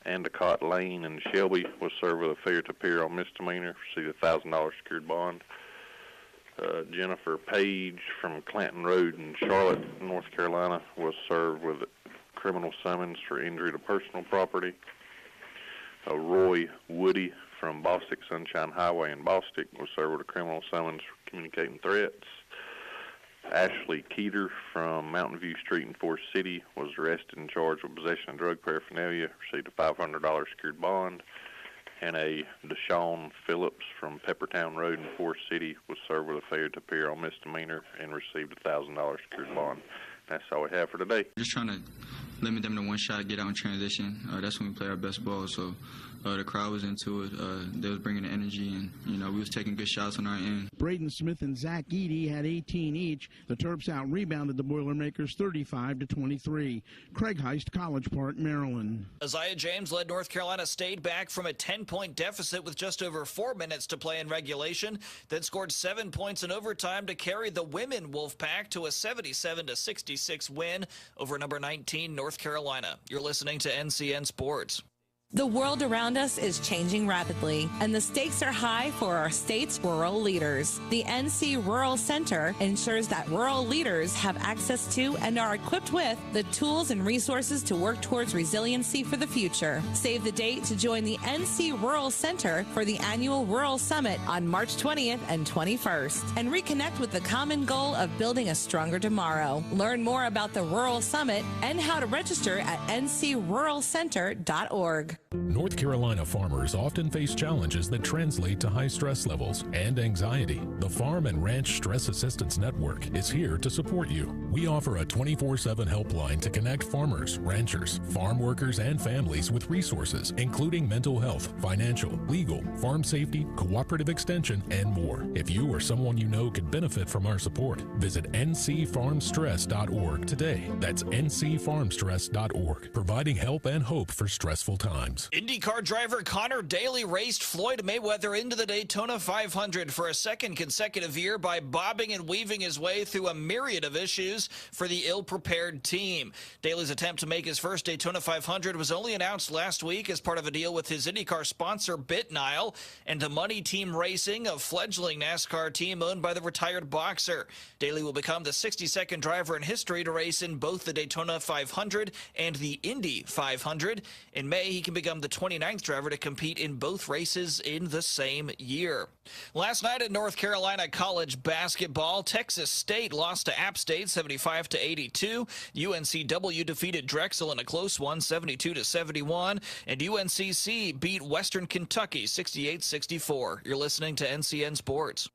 Endicott Lane in Shelby was served with a failure to appear on misdemeanor, received a $1,000 secured bond. Jennifer Page from Clanton Road in Charlotte, North Carolina, was served with a criminal summons for injury to personal property. Roy Woody from Bostic Sunshine Highway in Bostic was served with a criminal summons for communicating threats. Ashley Keeter from Mountain View Street in Forest City was arrested and charged with possession of drug paraphernalia, received a $500 secured bond. And a Deshaun Phillips from Peppertown Road in Forest City was served with a failure to appear on misdemeanor and received a $1,000 secured bond. That's all we have for today. Just trying to limit them to one shot, get out in transition. That's when we play our best ball. So the crowd was into it. They was bringing the energy, and we was taking good shots on our end. Braden Smith and Zach Eady had 18 each. The Terps out-rebounded the Boilermakers 35-23. Craig Heist, College Park, Maryland. Isaiah James led North Carolina State back from a 10-point deficit with just over 4 minutes to play in regulation, then scored 7 points in overtime to carry the women Wolfpack to a 77-66 win over number 19 North Carolina. You're listening to NCN Sports. The world around us is changing rapidly, and the stakes are high for our state's rural leaders. The NC Rural Center ensures that rural leaders have access to and are equipped with the tools and resources to work towards resiliency for the future. Save the date to join the NC Rural Center for the annual Rural Summit on March 20th and 21st, and reconnect with the common goal of building a stronger tomorrow. Learn more about the Rural Summit and how to register at ncruralcenter.org. North Carolina farmers often face challenges that translate to high stress levels and anxiety. The Farm and Ranch Stress Assistance Network is here to support you. We offer a 24/7 helpline to connect farmers, ranchers, farm workers, and families with resources, including mental health, financial, legal, farm safety, cooperative extension, and more. If you or someone you know could benefit from our support, visit ncfarmstress.org today. That's ncfarmstress.org, providing help and hope for stressful times. IndyCar driver Connor Daly raced Floyd Mayweather into the Daytona 500 for a second consecutive year by bobbing and weaving his way through a myriad of issues for the ill-prepared team. Daly's attempt to make his first Daytona 500 was only announced last week as part of a deal with his IndyCar sponsor BitNile and the Money Team Racing, a fledgling NASCAR team owned by the retired boxer. Daly will become the 62nd driver in history to race in both the Daytona 500 and the Indy 500. In May, he can become the 29th driver to compete in both races in the same year. Last night at North Carolina College basketball, Texas State lost to App State 75-82. UNCW defeated Drexel in a close one, 72-71, and UNCC beat Western Kentucky 68-64. You're listening to NCN Sports.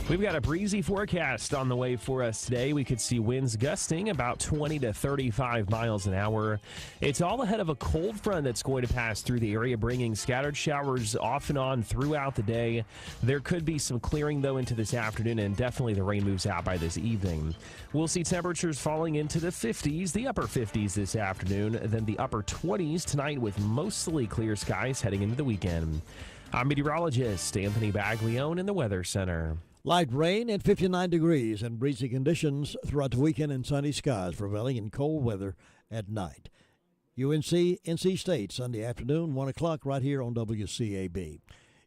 We've got a breezy forecast on the way for us today. We could see winds gusting about 20 to 35 miles an hour. It's all ahead of a cold front that's going to pass through the area, bringing scattered showers off and on throughout the day. There could be some clearing, though, into this afternoon, and definitely the rain moves out by this evening. We'll see temperatures falling into the 50s, the upper 50s this afternoon, then the upper 20s tonight with mostly clear skies heading into the weekend. I'm meteorologist Anthony Baglione in the Weather Center. Light rain at 59 degrees and breezy conditions throughout the weekend and sunny skies prevailing in cold weather at night. NC State Sunday afternoon, 1 o'clock right here on WCAB.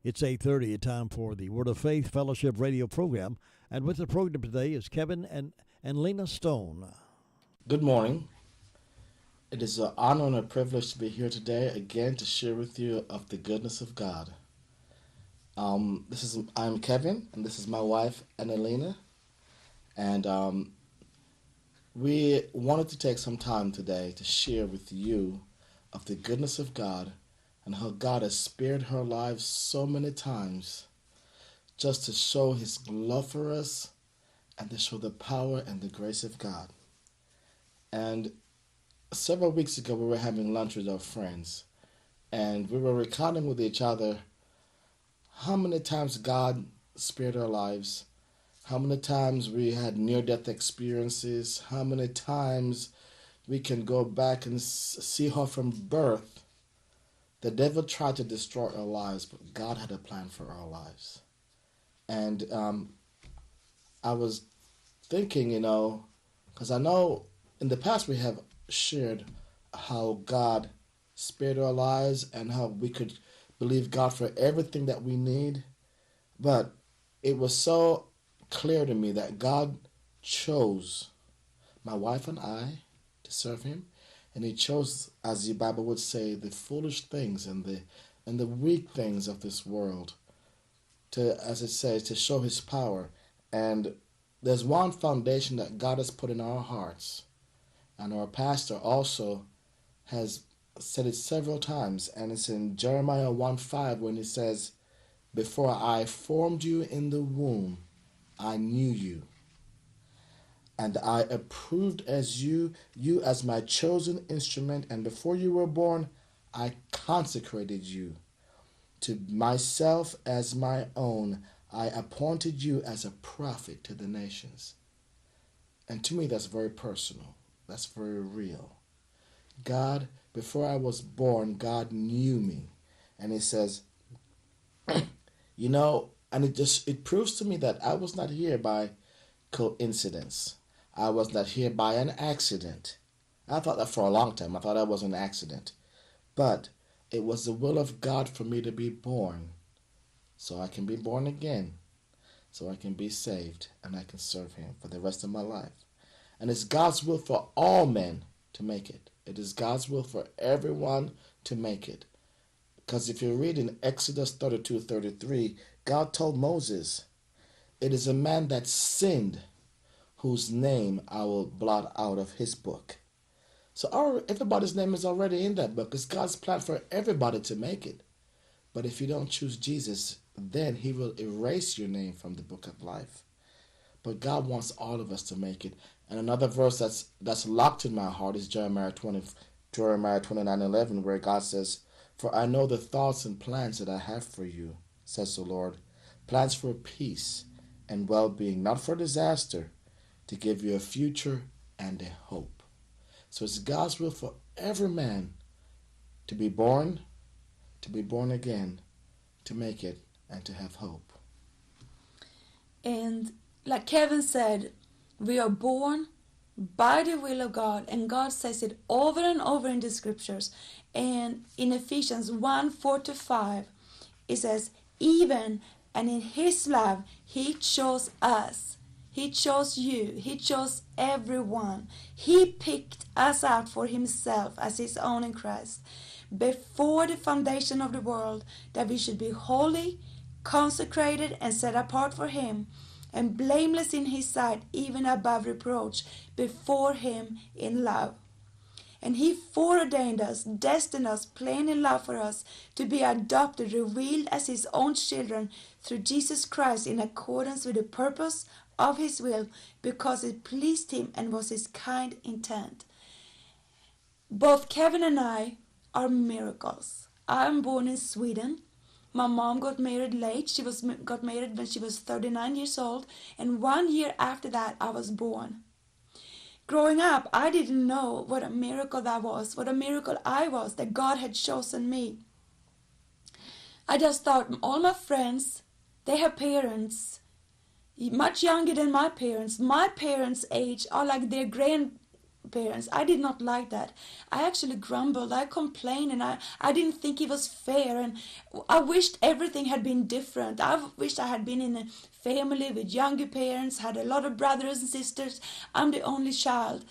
It's 8:30, a time for the Word of Faith Fellowship radio program. And with the program today is Kevin and Lena Stone. Good morning. It is an honor and a privilege to be here today again to share with you of the goodness of God. I'm Kevin, and this is my wife, Annalena. And we wanted to take some time today to share with you of the goodness of God and how God has spared her lives so many times just to show his love for us and to show the power and the grace of God. And several weeks ago, we were having lunch with our friends, and we were recounting with each other how many times God spared our lives, how many times we had near-death experiences, how many times we can go back and see how from birth the devil tried to destroy our lives, but God had a plan for our lives. And I was thinking, because I know in the past we have shared how God spared our lives and how we could believe God for everything that we need. But it was so clear to me that God chose my wife and I to serve him. And he chose, as the Bible would say, the foolish things and the weak things of this world to, as it says, to show his power. And there's one foundation that God has put in our hearts. And our pastor also has said it several times. And it's in Jeremiah 1:5 when he says, "Before I formed you in the womb, I knew you. And I approved as you as my chosen instrument, and before you were born, I consecrated you. To myself as my own, I appointed you as a prophet to the nations." And to me, that's very personal. That's very real. God, before I was born, God knew me. And he says, and it proves to me that I was not here by coincidence. I was not here by an accident. I thought that for a long time. I thought that was an accident. But it was the will of God for me to be born, so I can be born again, so I can be saved, and I can serve him for the rest of my life. And it's God's will for all men to make it. It is God's will for everyone to make it. Because if you read in Exodus 32:33, God told Moses, "It is a man that sinned whose name I will blot out of his book." So everybody's name is already in that book. It's God's plan for everybody to make it. But if you don't choose Jesus, then he will erase your name from the book of life. But God wants all of us to make it. And another verse that's locked in my heart is Jeremiah 29:11, where God says, "For I know the thoughts and plans that I have for you, says the Lord, plans for peace and well-being, not for disaster, to give you a future and a hope." So it's God's will for every man to be born again, to make it, and to have hope. And like Kevin said, we are born by the will of God, and God says it over and over in the scriptures. And in Ephesians 1:4-5, it says, "Even and in his love, he chose us. He chose you. He chose everyone. He picked us out for himself as his own in Christ, before the foundation of the world, that we should be holy, consecrated, and set apart for him, and blameless in his sight, even above reproach, before him in love. And he foreordained us, destined us, planned in love for us, to be adopted, revealed as his own children through Jesus Christ, in accordance with the purpose of his will, because it pleased him and was his kind intent." Both Kevin and I are miracles. I'm born in Sweden. My mom got married late. She got married when she was 39 years old, and 1 year after that, I was born. Growing up, I didn't know what a miracle that was, what a miracle I was, that God had chosen me. I just thought all my friends, they have parents much younger than my parents. My parents' age are like their grandparents. I did not like that. I actually grumbled. I complained, and I didn't think it was fair. And I wished everything had been different. I wished I had been in a family with younger parents, had a lot of brothers and sisters. I'm the only child.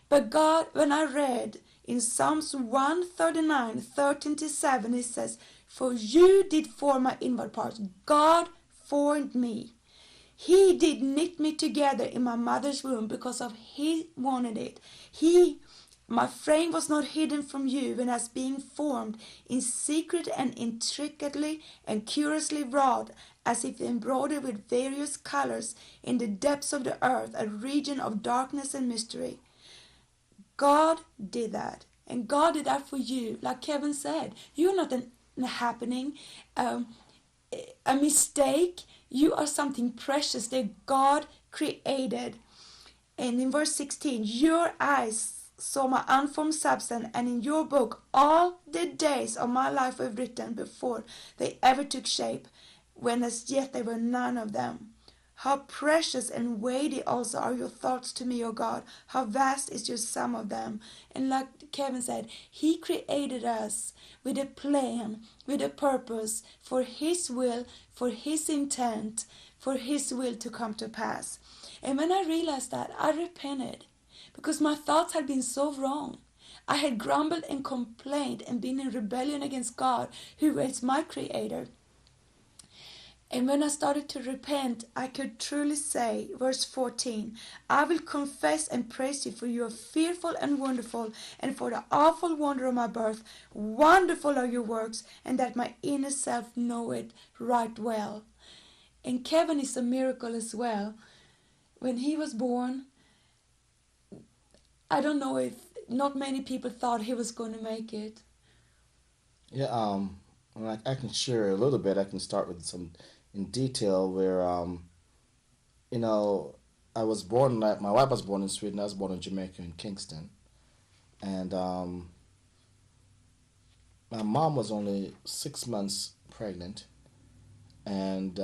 But God, when I read in Psalms 139, 13-7, it says, "For you did form my inward parts. God formed me. He did knit me together in my mother's womb because of He wanted it. My frame was not hidden from you when I was being formed in secret and intricately and curiously wrought, as if embroidered with various colors in the depths of the earth, a region of darkness and mystery. God did that. And God did that for you. Like Kevin said, you're not a happening, a mistake. You are something precious that God created. And in verse 16, your eyes saw my unformed substance, and in your book all the days of my life were written before they ever took shape, when as yet there were none of them. How precious and weighty also are your thoughts to me, O God. How vast is your sum of them. And like Kevin said, He created us with a plan, with a purpose, for His will, for His intent, for His will to come to pass. And when I realized that, I repented, because my thoughts had been so wrong. I had grumbled and complained and been in rebellion against God, who is my creator. And when I started to repent, I could truly say, verse 14, I will confess and praise you, for you are fearful and wonderful, and for the awful wonder of my birth. Wonderful are your works, and that my inner self know it right well. And Kevin is a miracle as well. When he was born, I don't know if not many people thought he was going to make it. Yeah, I can share a little bit. I can start with some in detail where, I was born, my wife was born in Sweden, I was born in Jamaica, in Kingston. And my mom was only 6 months pregnant. And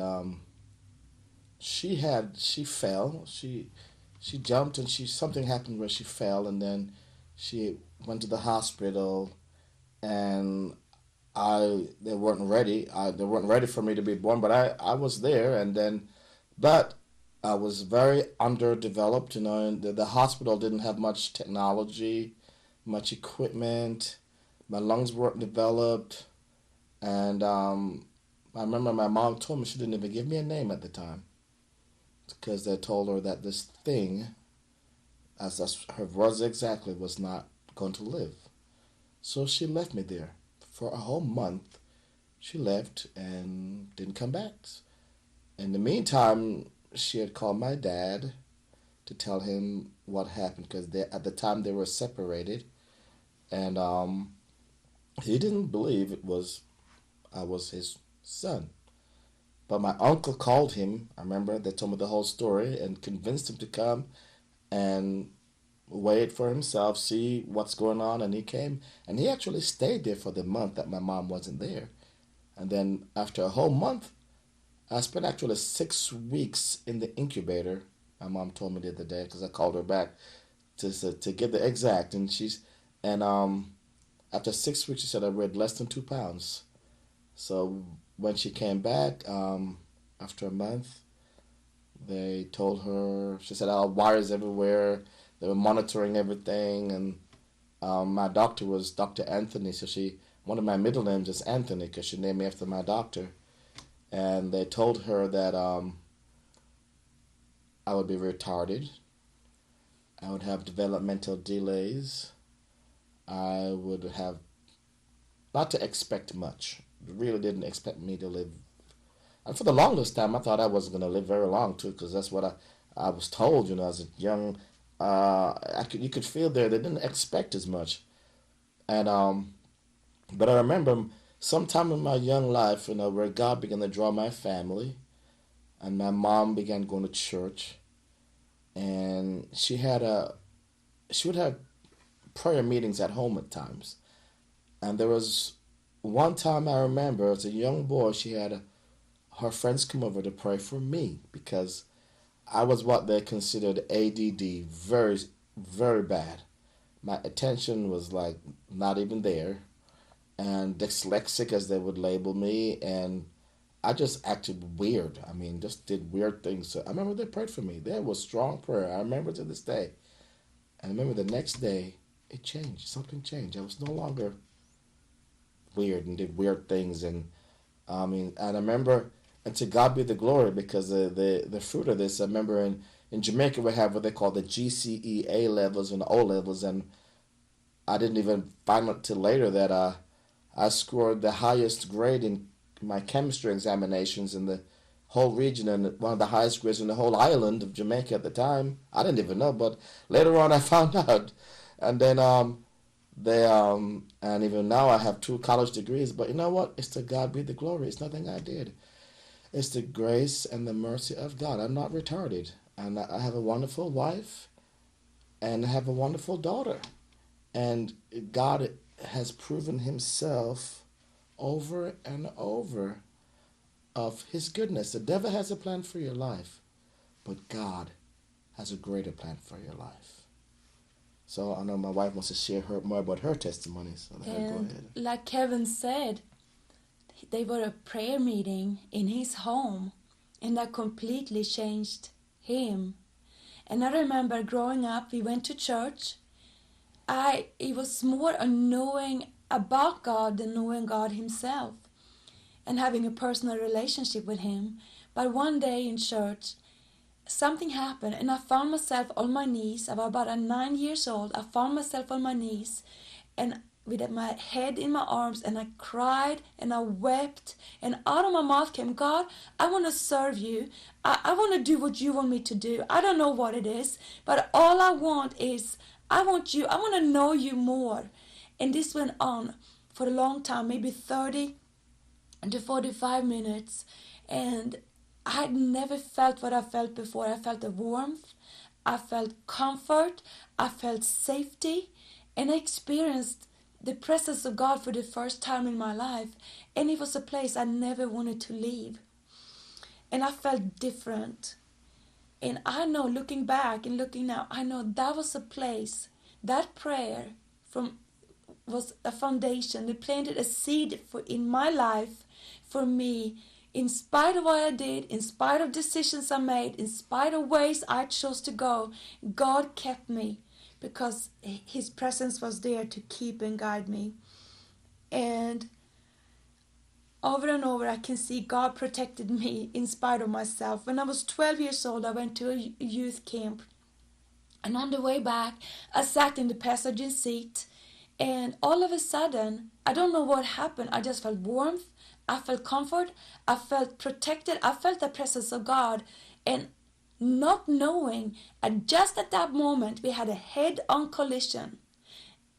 she fell. She jumped and something happened where she fell, and then she went to the hospital, and they weren't ready. They weren't ready for me to be born, but I was there, but I was very underdeveloped, and the hospital didn't have much technology, much equipment. My lungs weren't developed, and I remember my mom told me she didn't even give me a name at the time, because they told her that this thing, as her words exactly, was not going to live. So she left me there. For a whole month, she left and didn't come back. In the meantime, she had called my dad to tell him what happened, because at the time they were separated, and he didn't believe I was his son. But my uncle called him. I remember they told me the whole story and convinced him to come and wait for himself, see what's going on, and he came, and he actually stayed there for the month that my mom wasn't there. And then after a whole month, I spent actually 6 weeks in the incubator. My mom told me the other day, because I called her back to get the exact, and after 6 weeks, she said I weighed less than 2 pounds. So when she came back after a month, they told her, she said, wires everywhere. They were monitoring everything, and my doctor was Dr. Anthony, so one of my middle names is Anthony, because she named me after my doctor. And they told her that I would be retarded, I would have developmental delays, I would have not to expect much. Really didn't expect me to live. And for the longest time, I thought I wasn't going to live very long, too, because that's what I was told, as a young. You could feel they didn't expect as much, and but I remember sometime in my young life, where God began to draw my family, and my mom began going to church, and she would have prayer meetings at home at times, and there was one time I remember as a young boy, she had her friends come over to pray for me, because I was what they considered ADD, very, very bad. My attention was like not even there, and dyslexic as they would label me, and I just acted weird. I mean, just did weird things. So I remember they prayed for me. There was strong prayer. I remember to this day. And I remember the next day, it changed. Something changed. I was no longer weird and did weird things. And I remember And to God be the glory, because the fruit of this, I remember in Jamaica we have what they call the GCEA levels and the O levels, and I didn't even find out till later that I scored the highest grade in my chemistry examinations in the whole region, and one of the highest grades in the whole island of Jamaica at the time. I didn't even know, but later on I found out. And then and even now I have 2 college degrees, but you know what? It's to God be the glory. It's nothing I did. It's the grace and the mercy of God. I'm not retarded. And I have a wonderful wife, and I have a wonderful daughter. And God has proven himself over and over of his goodness. The devil has a plan for your life, but God has a greater plan for your life. So I know my wife wants to share more about her testimony. So go ahead. Like Kevin said, they were a prayer meeting in his home, and that completely changed him. And I remember growing up, we went to church. It was more a knowing about God than knowing God himself and having a personal relationship with him. But one day in church, something happened, and I found myself on my knees. I was about 9 years old. I found myself on my knees, and with my head in my arms, and I cried and I wept, and out of my mouth came, God, I want to serve you. I want to do what you want me to do. I don't know what it is, but all I want is, I want you. I want to know you more. And this went on for a long time, maybe 30 to 45 minutes, and I had never felt what I felt before. I felt a warmth, I felt comfort, I felt safety, and I experienced the presence of God for the first time in my life. And it was a place I never wanted to leave. And I felt different. And I know, looking back and looking now, I know that was a place, that prayer was a foundation. It planted a seed in my life for me. In spite of what I did, in spite of decisions I made, in spite of ways I chose to go, God kept me because his presence was there to keep and guide me. And over and over I can see God protected me in spite of myself. When I was 12 years old, I went to a youth camp. And on the way back, I sat in the passenger seat. And all of a sudden, I don't know what happened. I just felt warmth. I felt comfort. I felt protected. I felt the presence of God. And not knowing, just at that moment, we had a head-on collision.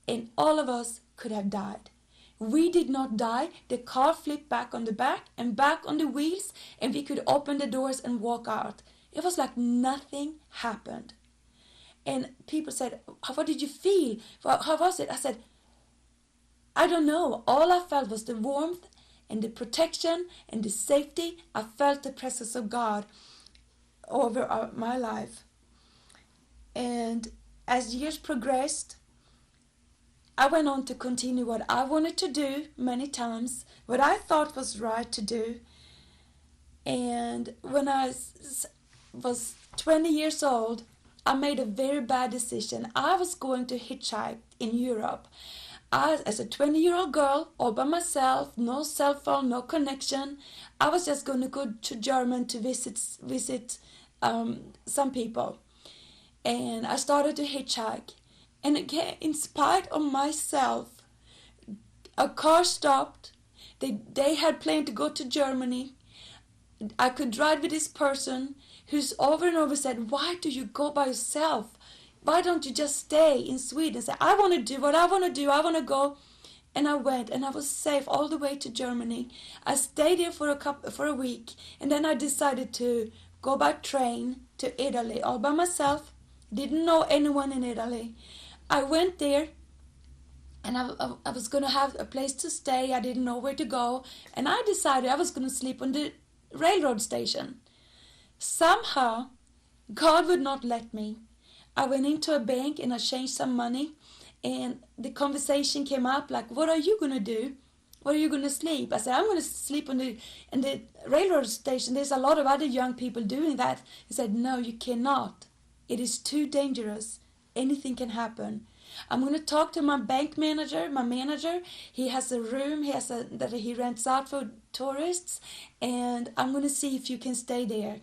And all of us could have died. We did not die. The car flipped back on the back and back on the wheels. And we could open the doors and walk out. It was like nothing happened. And people said, what did you feel? How was it? I said, I don't know. All I felt was the warmth and the protection and the safety. I felt the presence of God over my life. And as years progressed, I went on to continue what I wanted to do many times, what I thought was right to do. And when I was 20 years old, I made a very bad decision. I was going to hitchhike in Europe. As a 20-year-old girl, all by myself, no cell phone, no connection, I was just going to go to Germany to visit some people. And I started to hitchhike. And again, in spite of myself, a car stopped. They had planned to go to Germany. I could drive with this person who's over and over said, why do you go by yourself? Why don't you just stay in Sweden and say, I want to do what I want to do. I want to go. And I went, and I was safe all the way to Germany. I stayed there for a week, and then I decided to go by train to Italy all by myself. Didn't know anyone in Italy. I went there, and I was going to have a place to stay. I didn't know where to go, and I decided I was going to sleep on the railroad station. Somehow, God would not let me. I went into a bank and I changed some money, and the conversation came up like, what are you going to do? Where are you going to sleep? I said, I'm going to sleep in the railroad station. There's a lot of other young people doing that. He said, no, you cannot. It is too dangerous. Anything can happen. I'm going to talk to my bank manager, my manager. He has a room that he rents out for tourists, and I'm going to see if you can stay there.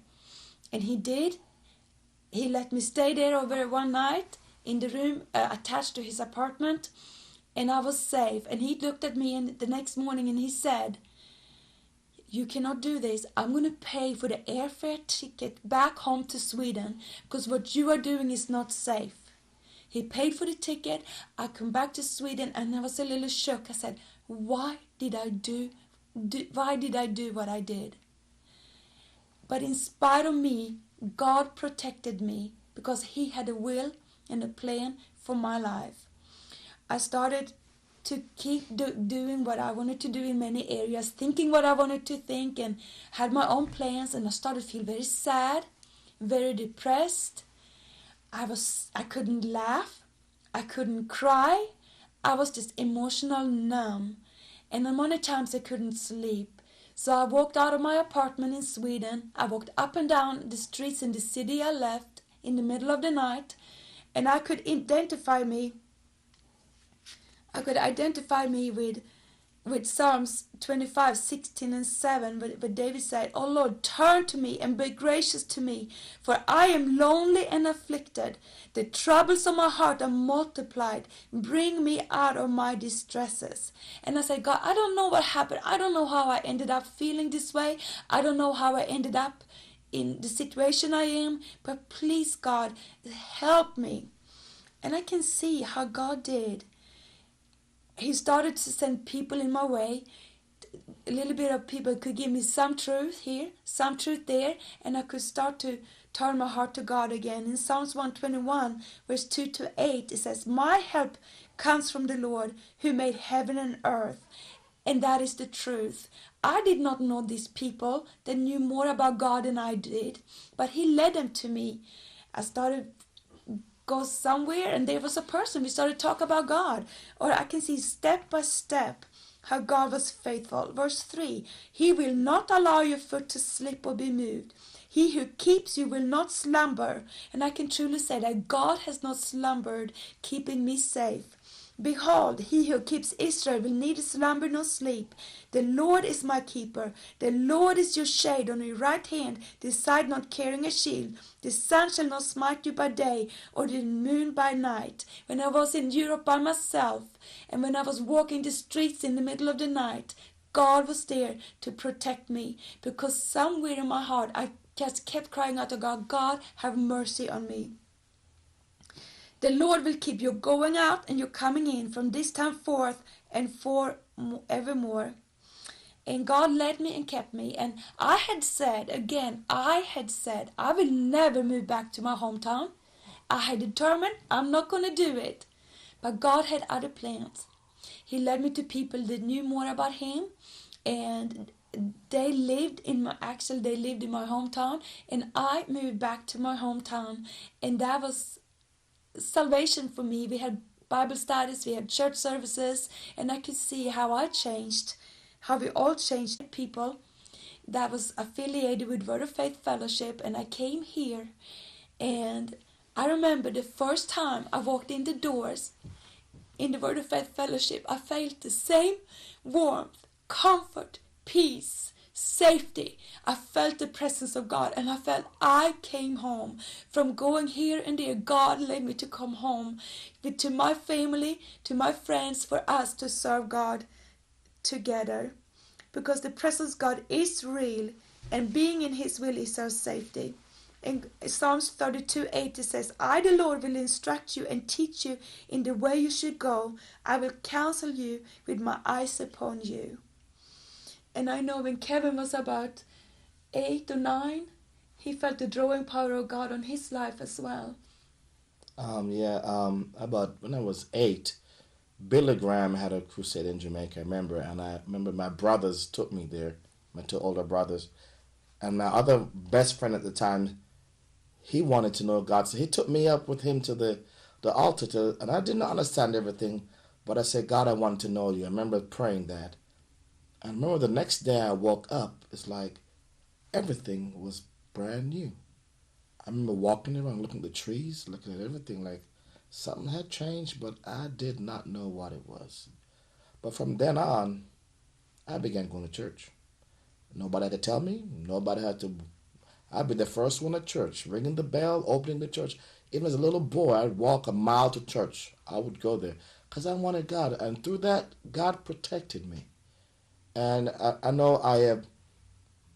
And he did. He let me stay there over one night in the room attached to his apartment, and I was safe. And he looked at me the next morning and he said, "You cannot do this. I'm going to pay for the airfare ticket back home to Sweden because what you are doing is not safe." He paid for the ticket. I come back to Sweden and I was a little shook. I said, why did I do what I did? But in spite of me, God protected me because he had a will and a plan for my life. I started to keep doing what I wanted to do in many areas, thinking what I wanted to think, and had my own plans, and I started to feel very sad, very depressed. I couldn't laugh, I couldn't cry, I was just emotional numb, and many times I couldn't sleep. So I walked out of my apartment in Sweden, I walked up and down the streets in the city I left in the middle of the night, and I could identify me with Psalms 25, 16 and 7, where David said, "O Lord, turn to me and be gracious to me, for I am lonely and afflicted. The troubles of my heart are multiplied. Bring me out of my distresses." And I said, God, I don't know what happened. I don't know how I ended up feeling this way. I don't know how I ended up in the situation I am, but please, God, help me. And I can see how God did. He started to send people in my way. A little bit of people could give me some truth here, some truth there, and I could start to turn my heart to God again. In Psalms 121, verse 2 to 8, it says, "My help comes from the Lord who made heaven and earth." And that is the truth. I did not know these people that knew more about God than I did, but he led them to me. I started go somewhere and there was a person, we started to talk about God, or I can see step by step how God was faithful. Verse 3, "He will not allow your foot to slip or be moved. He who keeps you will not slumber." And I can truly say that God has not slumbered, keeping me safe. "Behold, he who keeps Israel will neither slumber nor sleep. The Lord is my keeper. The Lord is your shade on your right hand. Decide not carrying a shield. The sun shall not smite you by day, or the moon by night." When I was in Europe by myself, and when I was walking the streets in the middle of the night, God was there to protect me, because somewhere in my heart I just kept crying out to God, "God, have mercy on me." "The Lord will keep you going out and you coming in from this time forth and forevermore." And God led me and kept me. And I had said I will never move back to my hometown. I had determined I'm not going to do it. But God had other plans. He led me to people that knew more about him, and they lived in my hometown, and I moved back to my hometown, and that was salvation for me. We had Bible studies, we had church services, and I could see how I changed, how we all changed. People that was affiliated with Word of Faith Fellowship, and I came here, and I remember the first time I walked in the doors in the Word of Faith Fellowship, I felt the same warmth, comfort, peace, safety. I felt the presence of God, and I felt I came home. From going here and there, God led me to come home to my family, to my friends, for us to serve God together. Because the presence of God is real, and being in his will is our safety. In Psalms 32:8 it says, "I, the Lord, will instruct you and teach you in the way you should go. I will counsel you with my eyes upon you." And I know when Kevin was about 8 or 9, he felt the drawing power of God on his life as well. About when I was 8, Billy Graham had a crusade in Jamaica, I remember, and I remember my brothers took me there, my 2 older brothers, and my other best friend at the time, he wanted to know God, so he took me up with him to the altar, and I didn't understand everything, but I said, "God, I want to know you." I remember praying that. I remember the next day I woke up, it's like everything was brand new. I remember walking around, looking at the trees, looking at everything, like something had changed, but I did not know what it was. But from then on, I began going to church. Nobody had to tell me. Nobody had to. I'd be the first one at church, ringing the bell, opening the church. Even as a little boy, I'd walk a mile to church. I would go there because I wanted God. And through that, God protected me. And I know I have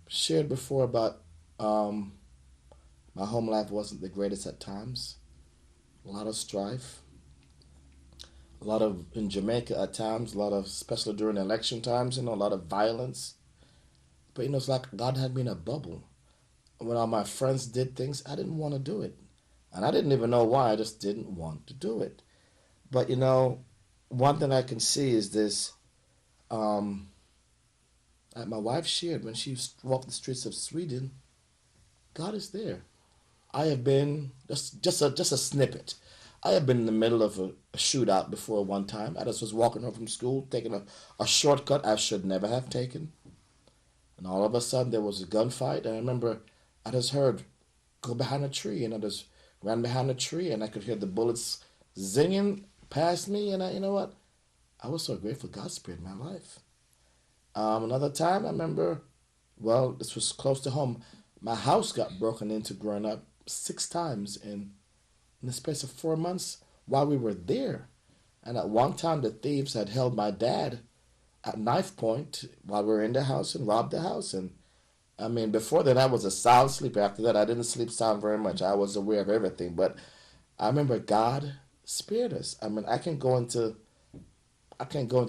shared before about my home life wasn't the greatest at times. A lot of strife. A lot of, in Jamaica at times, a lot of, especially during election times, a lot of violence. But, it's like God had me in a bubble. When all my friends did things, I didn't want to do it. And I didn't even know why, I just didn't want to do it. But, one thing I can see is this, my wife shared when she walked the streets of Sweden, God is there. I have been, just a snippet. I have been in the middle of a shootout before one time. I just was walking home from school, taking a shortcut I should never have taken. And all of a sudden there was a gunfight. And I remember I just heard, go behind a tree. And I just ran behind a tree and I could hear the bullets zinging past me. And you know what? I was so grateful God spared my life. Another time I remember, well, this was close to home. My house got broken into growing up 6 times in the space of 4 months while we were there. And at one time, the thieves had held my dad at knife point while we were in the house and robbed the house. And before that, I was a sound sleeper. After that, I didn't sleep sound very much. I was aware of everything. But I remember God spared us. I can go into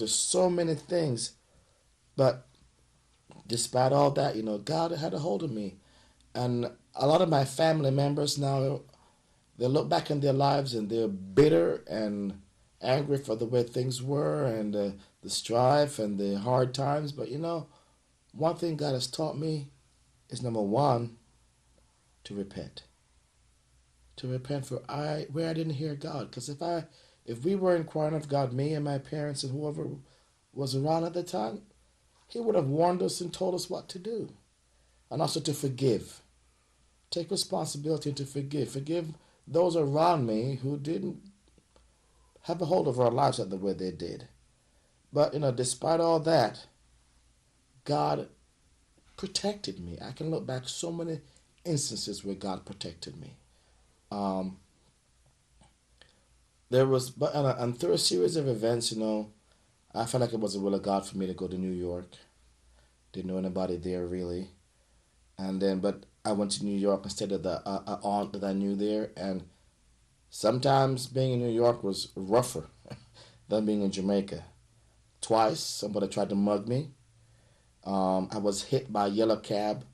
so many things. But despite all that, God had a hold of me. And a lot of my family members now, they look back in their lives and they're bitter and angry for the way things were and the strife and the hard times. But one thing God has taught me is, number one, to repent. To repent for where I didn't hear God. Because if we were inquiring of God, me and my parents and whoever was around at the time, He would have warned us and told us what to do. And also to forgive. Take responsibility to forgive. Forgive those around me who didn't have a hold of our lives the way they did. But, despite all that, God protected me. I can look back so many instances where God protected me. And through a series of events, I felt like it was the will of God for me to go to New York. Didn't know anybody there really. But I went to New York instead of the aunt that I knew there. And sometimes being in New York was rougher than being in Jamaica. Twice, somebody tried to mug me. I was hit by a yellow cab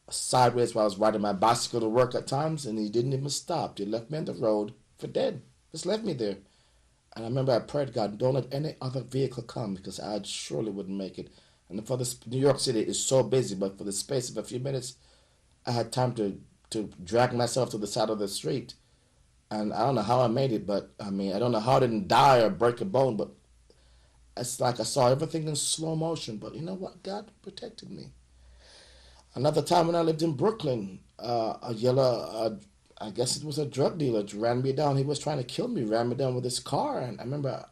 sideways while I was riding my bicycle to work at times, and he didn't even stop. He left me on the road for dead. Just left me there. And I remember I prayed, God, don't let any other vehicle come because I surely wouldn't make it. And for this, New York City is so busy, but for the space of a few minutes, I had time to drag myself to the side of the street. And I don't know how I made it, but I don't know how I didn't die or break a bone, but it's like I saw everything in slow motion. But you know what? God protected me. Another time when I lived in Brooklyn, I guess it was a drug dealer, ran me down. He was trying to kill me, ran me down with his car. And I remember,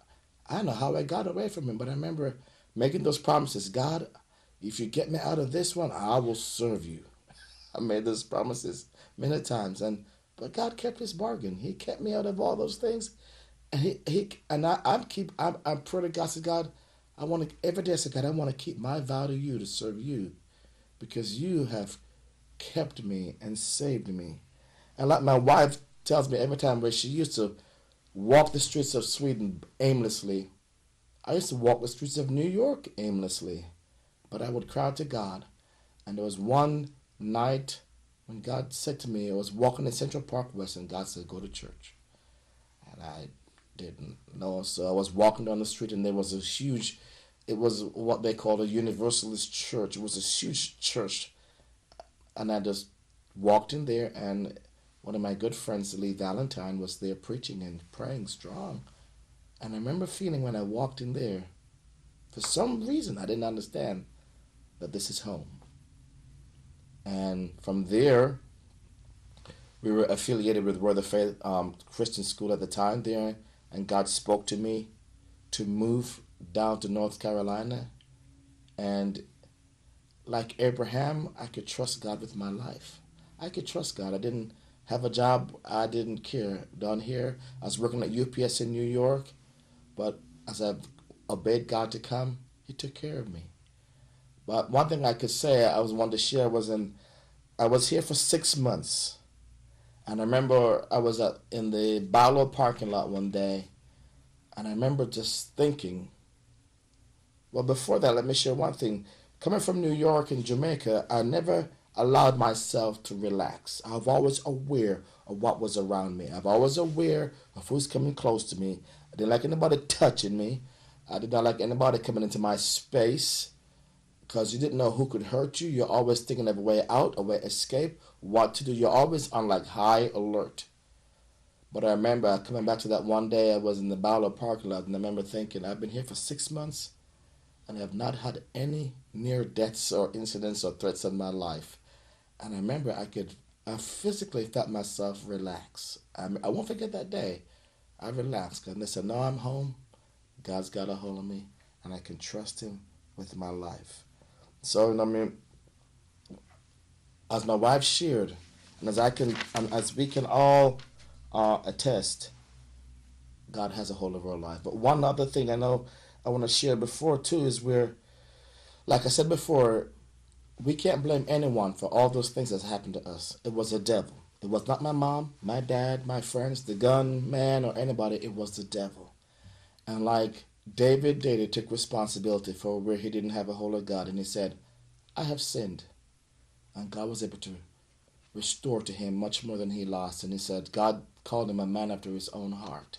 I don't know how I got away from him, but I remember making those promises. God, if you get me out of this one, I will serve you. I made those promises many times, but God kept His bargain. He kept me out of all those things, and I'm praying to God. Say, God, every day I say, God, I want to keep my vow to you to serve you, because you have kept me and saved me. And like my wife tells me every time, where she used to walk the streets of Sweden aimlessly, I used to walk the streets of New York aimlessly, but I would cry to God. And there was one night when God said to me, I was walking in Central Park West, and God said, go to church. And I didn't know, so I was walking down the street, and there was it was what they call a Universalist church. It was a huge church. And I just walked in there, and one of my good friends, Lee Valentine, was there preaching and praying strong. And I remember feeling when I walked in there, for some reason I didn't understand, that this is home. And from there, we were affiliated with Word of Faith Christian School at the time there, and God spoke to me to move down to North Carolina. And like Abraham, I could trust God with my life. I could trust God. I didn't have a job. I didn't care. Down here, I was working at UPS in New York, but as I obeyed God to come, He took care of me. But one thing I could say I was wanting to share was I was here for 6 months. And I remember I was in the Barlow parking lot one day, and I remember just thinking, well, before that, let me share one thing. Coming from New York and Jamaica, I never allowed myself to relax. I was always aware of what was around me. I was always aware of who's coming close to me. I didn't like anybody touching me. I did not like anybody coming into my space, because you didn't know who could hurt you. You're always thinking of a way out, a way escape, what to do. You're always on like high alert. But I remember coming back to that one day, I was in the Barlow parking lot, and I remember thinking, I've been here for 6 months, and I have not had any near deaths or incidents or threats in my life. And I remember I physically felt myself relax. I won't forget that day. I relaxed, and I said, no, I'm home. God's got a hold of me, and I can trust Him with my life. So, I mean, as my wife shared, and as we can all attest, God has a hold of our life. But one other thing I know I want to share before too is like I said before, we can't blame anyone for all those things that's happened to us. It was the devil. It was not my mom, my dad, my friends, the gunman, or anybody. It was the devil. And like David took responsibility for where he didn't have a hold of God, and he said, I have sinned. And God was able to restore to him much more than he lost. And he said, God called him a man after His own heart.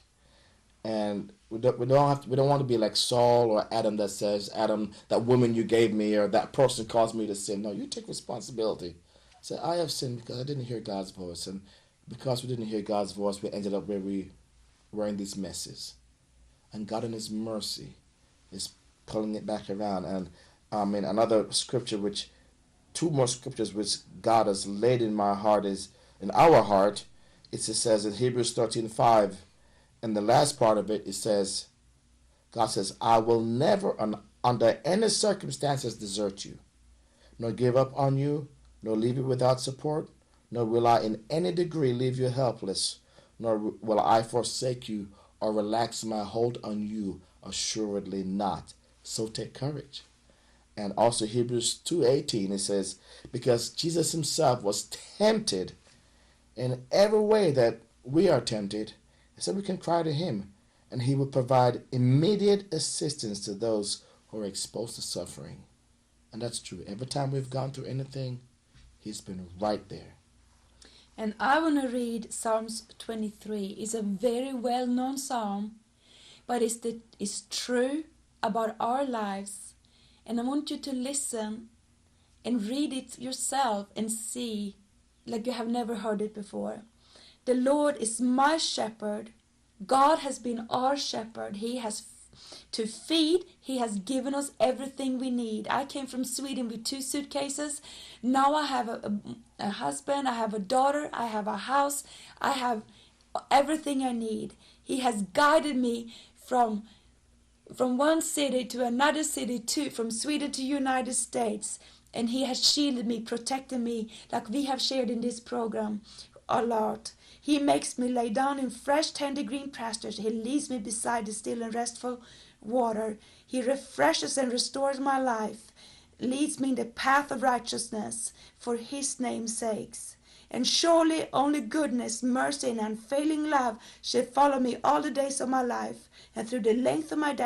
And we don't want to be like Saul or Adam that says, Adam, that woman you gave me, or that person caused me to sin. No, you take responsibility. Say, I have sinned because I didn't hear God's voice. And because we didn't hear God's voice, we ended up where we were in these messes. And God in His mercy is pulling it back around. And another scripture, two more scriptures which God has laid in my heart is, in our heart, it says in Hebrews 13:5, in the last part of it, it says, God says, I will never under any circumstances desert you, nor give up on you, nor leave you without support, nor will I in any degree leave you helpless, nor will I forsake you or relax my hold on you, assuredly not. So take courage. And also Hebrews 2:18, it says, because Jesus Himself was tempted in every way that we are tempted, He said we can cry to Him, and He will provide immediate assistance to those who are exposed to suffering. And that's true. Every time we've gone through anything, He's been right there. And I want to read Psalms 23. It's a very well-known psalm, but it's true about our lives. And I want you to listen and read it yourself and see like you have never heard it before. The Lord is my shepherd. God has been our shepherd. He has to feed. He has given us everything we need. I came from Sweden with 2 suitcases. Now I have a husband. I have a daughter. I have a house. I have everything I need. He has guided me from one city to another city, from Sweden to United States. And He has shielded me, protected me, like we have shared in this program a lot. He makes me lay down in fresh, tender green pastures. He leads me beside the still and restful water. He refreshes and restores my life, leads me in the path of righteousness for His name's sakes. And surely only goodness, mercy, and unfailing love shall follow me all the days of my life, and through the length of my days